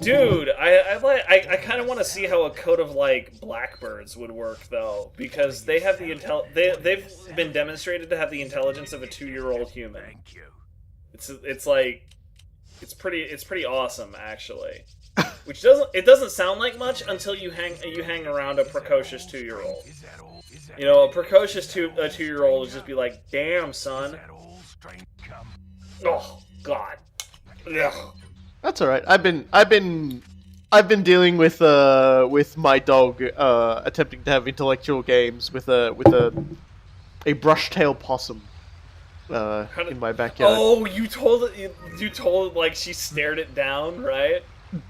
[SPEAKER 1] Dude, I kind of want to see how a coat of like blackbirds would work though, because they have the they've been demonstrated to have the intelligence of a 2-year-old human.
[SPEAKER 5] Thank you.
[SPEAKER 1] It's pretty awesome actually. Which doesn't sound like much until you hang around a precocious 2-year-old.
[SPEAKER 5] Is that all? Is that
[SPEAKER 1] You know, a precocious 2-year-old would just be like, "Damn, son.
[SPEAKER 5] that old strength come?
[SPEAKER 1] Oh God." Ugh.
[SPEAKER 2] That's all right. I've been dealing with my dog attempting to have intellectual games with a brush-tailed possum in my backyard.
[SPEAKER 1] Oh, you told it like she stared it down, right?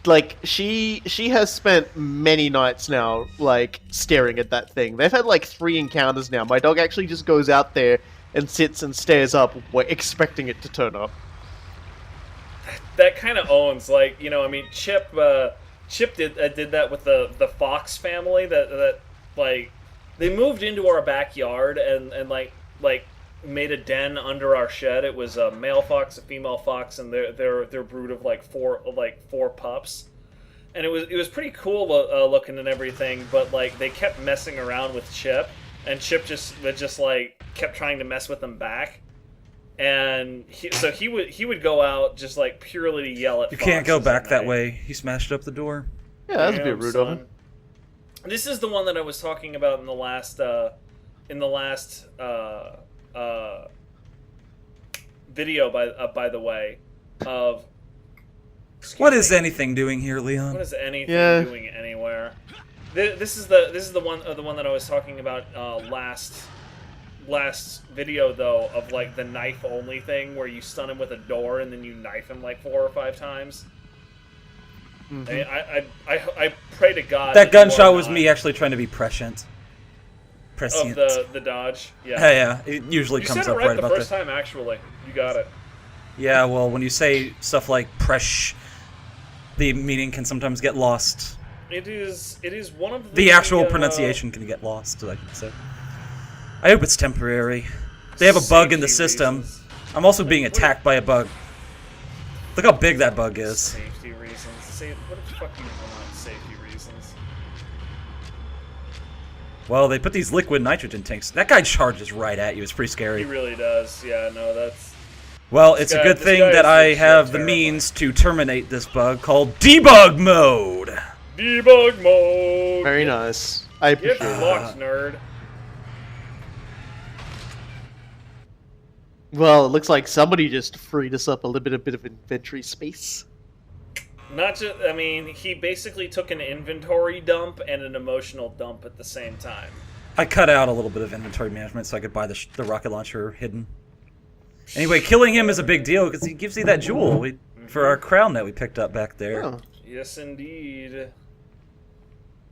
[SPEAKER 2] Like she has spent many nights now like staring at that thing. They've had like 3 encounters now. My dog actually just goes out there and sits and stares up, expecting it to turn up.
[SPEAKER 1] That kind of owns, like, you know, I mean, Chip did that with the Fox family. That like they moved into our backyard and like made a den under our shed. It was a male fox, a female fox, and their brood of like four pups. And it was pretty cool looking and everything. But like they kept messing around with Chip, and Chip just like kept trying to mess with them back. And he would go out just like purely to yell at.
[SPEAKER 3] You can't go
[SPEAKER 1] foxes
[SPEAKER 3] back
[SPEAKER 1] at
[SPEAKER 3] that
[SPEAKER 1] night.
[SPEAKER 3] way. He smashed up the door.
[SPEAKER 2] Yeah, that's a bit
[SPEAKER 1] Damn,
[SPEAKER 2] rude
[SPEAKER 1] son.
[SPEAKER 2] of him.
[SPEAKER 1] This is the one that I was talking about in the last video by the way of.
[SPEAKER 3] What is anything doing here,
[SPEAKER 1] What
[SPEAKER 3] Leon?
[SPEAKER 1] is anything
[SPEAKER 2] Yeah.
[SPEAKER 1] doing anywhere? This is the one that I was talking about last video though, of like the knife only thing where you stun him with a door and then you knife him like 4 or 5 times.
[SPEAKER 2] Mhm.
[SPEAKER 1] I mean, I pray to God
[SPEAKER 3] That
[SPEAKER 1] you
[SPEAKER 3] gunshot
[SPEAKER 1] are
[SPEAKER 3] was
[SPEAKER 1] not
[SPEAKER 3] me actually trying to be prescient.
[SPEAKER 1] of
[SPEAKER 3] Prescient.
[SPEAKER 1] the dodge. Yeah.
[SPEAKER 3] Yeah, it usually
[SPEAKER 1] You
[SPEAKER 3] comes
[SPEAKER 1] said it
[SPEAKER 3] up
[SPEAKER 1] right
[SPEAKER 3] right
[SPEAKER 1] the
[SPEAKER 3] about
[SPEAKER 1] first
[SPEAKER 3] there.
[SPEAKER 1] time. Actually, you got it.
[SPEAKER 3] Yeah, well, when you say stuff like presh, the meaning can sometimes get lost.
[SPEAKER 1] It is one of
[SPEAKER 3] The actual pronunciation can get lost, I can say. I hope it's temporary. They have a bug in the
[SPEAKER 1] safety
[SPEAKER 3] system.
[SPEAKER 1] reasons.
[SPEAKER 3] I'm also being attacked by a bug. Look how big that bug is.
[SPEAKER 1] Safety reasons. What the fuck do you want? Safety reasons.
[SPEAKER 3] Well, they put these liquid nitrogen tanks. That guy charges right at you. It's pretty
[SPEAKER 1] He
[SPEAKER 3] scary.
[SPEAKER 1] really does. Yeah. No, that's.
[SPEAKER 3] Well, it's a
[SPEAKER 1] guy-
[SPEAKER 3] good
[SPEAKER 1] this
[SPEAKER 3] thing
[SPEAKER 1] guy
[SPEAKER 3] that
[SPEAKER 1] is
[SPEAKER 3] I
[SPEAKER 1] for sure
[SPEAKER 3] have the
[SPEAKER 1] terrifying.
[SPEAKER 3] means to terminate this bug called debug mode.
[SPEAKER 1] Debug mode.
[SPEAKER 2] Very nice. I
[SPEAKER 1] Get
[SPEAKER 2] appreciate it.
[SPEAKER 1] fucked, nerd.
[SPEAKER 2] Well, it looks like somebody just freed us up a little bit of inventory space.
[SPEAKER 1] Not just. I mean, he basically took an inventory dump and an emotional dump at the same time.
[SPEAKER 3] I cut out a little bit of inventory management so I could buy the rocket launcher hidden. Anyway, killing him is a big deal because he gives you that jewel for our crown that we picked up back there.
[SPEAKER 2] Oh.
[SPEAKER 1] Yes, indeed.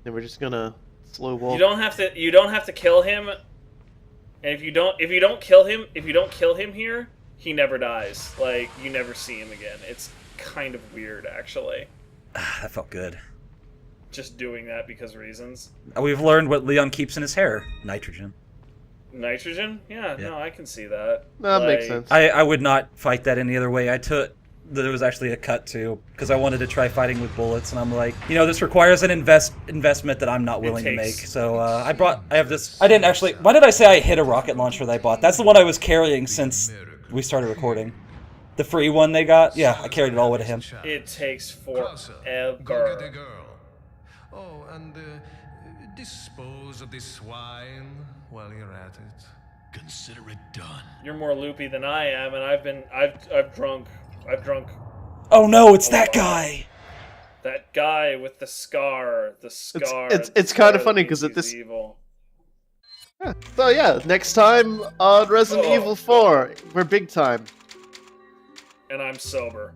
[SPEAKER 2] Then we're just gonna slow walk.
[SPEAKER 1] You don't have to kill him. And if you don't kill him here, he never dies. Like, you never see him again. It's kind of weird, actually.
[SPEAKER 3] That felt good.
[SPEAKER 1] Just doing that because reasons.
[SPEAKER 3] We've learned what Leon keeps in his hair. Nitrogen.
[SPEAKER 1] Nitrogen? Yeah.
[SPEAKER 3] Yeah.
[SPEAKER 1] No, I can see that.
[SPEAKER 2] That makes
[SPEAKER 1] Like,
[SPEAKER 2] sense.
[SPEAKER 3] I would not fight that any other way. I took that it was actually a cut too, because I wanted to try fighting with bullets, and I'm like, this requires an investment that I'm not willing to make. So I have this. I didn't actually. Why did I say I hit a rocket launcher that I bought? That's the one I was carrying since we started recording. The free one they got. Yeah, I carried it all with him.
[SPEAKER 1] It takes
[SPEAKER 5] Closer. Go get the
[SPEAKER 1] forever.
[SPEAKER 5] girl. Oh, and dispose of this swine while you're at it.
[SPEAKER 6] Consider it done.
[SPEAKER 1] You're more loopy than I am, and I've drunk.
[SPEAKER 3] Oh no, it's that guy.
[SPEAKER 1] That guy with the scar. The scar.
[SPEAKER 2] It's kind of funny because at this.
[SPEAKER 1] Evil.
[SPEAKER 2] Yeah. So yeah, next time on Resident
[SPEAKER 1] Oh.
[SPEAKER 2] Evil 4, we're big time.
[SPEAKER 1] And I'm sober.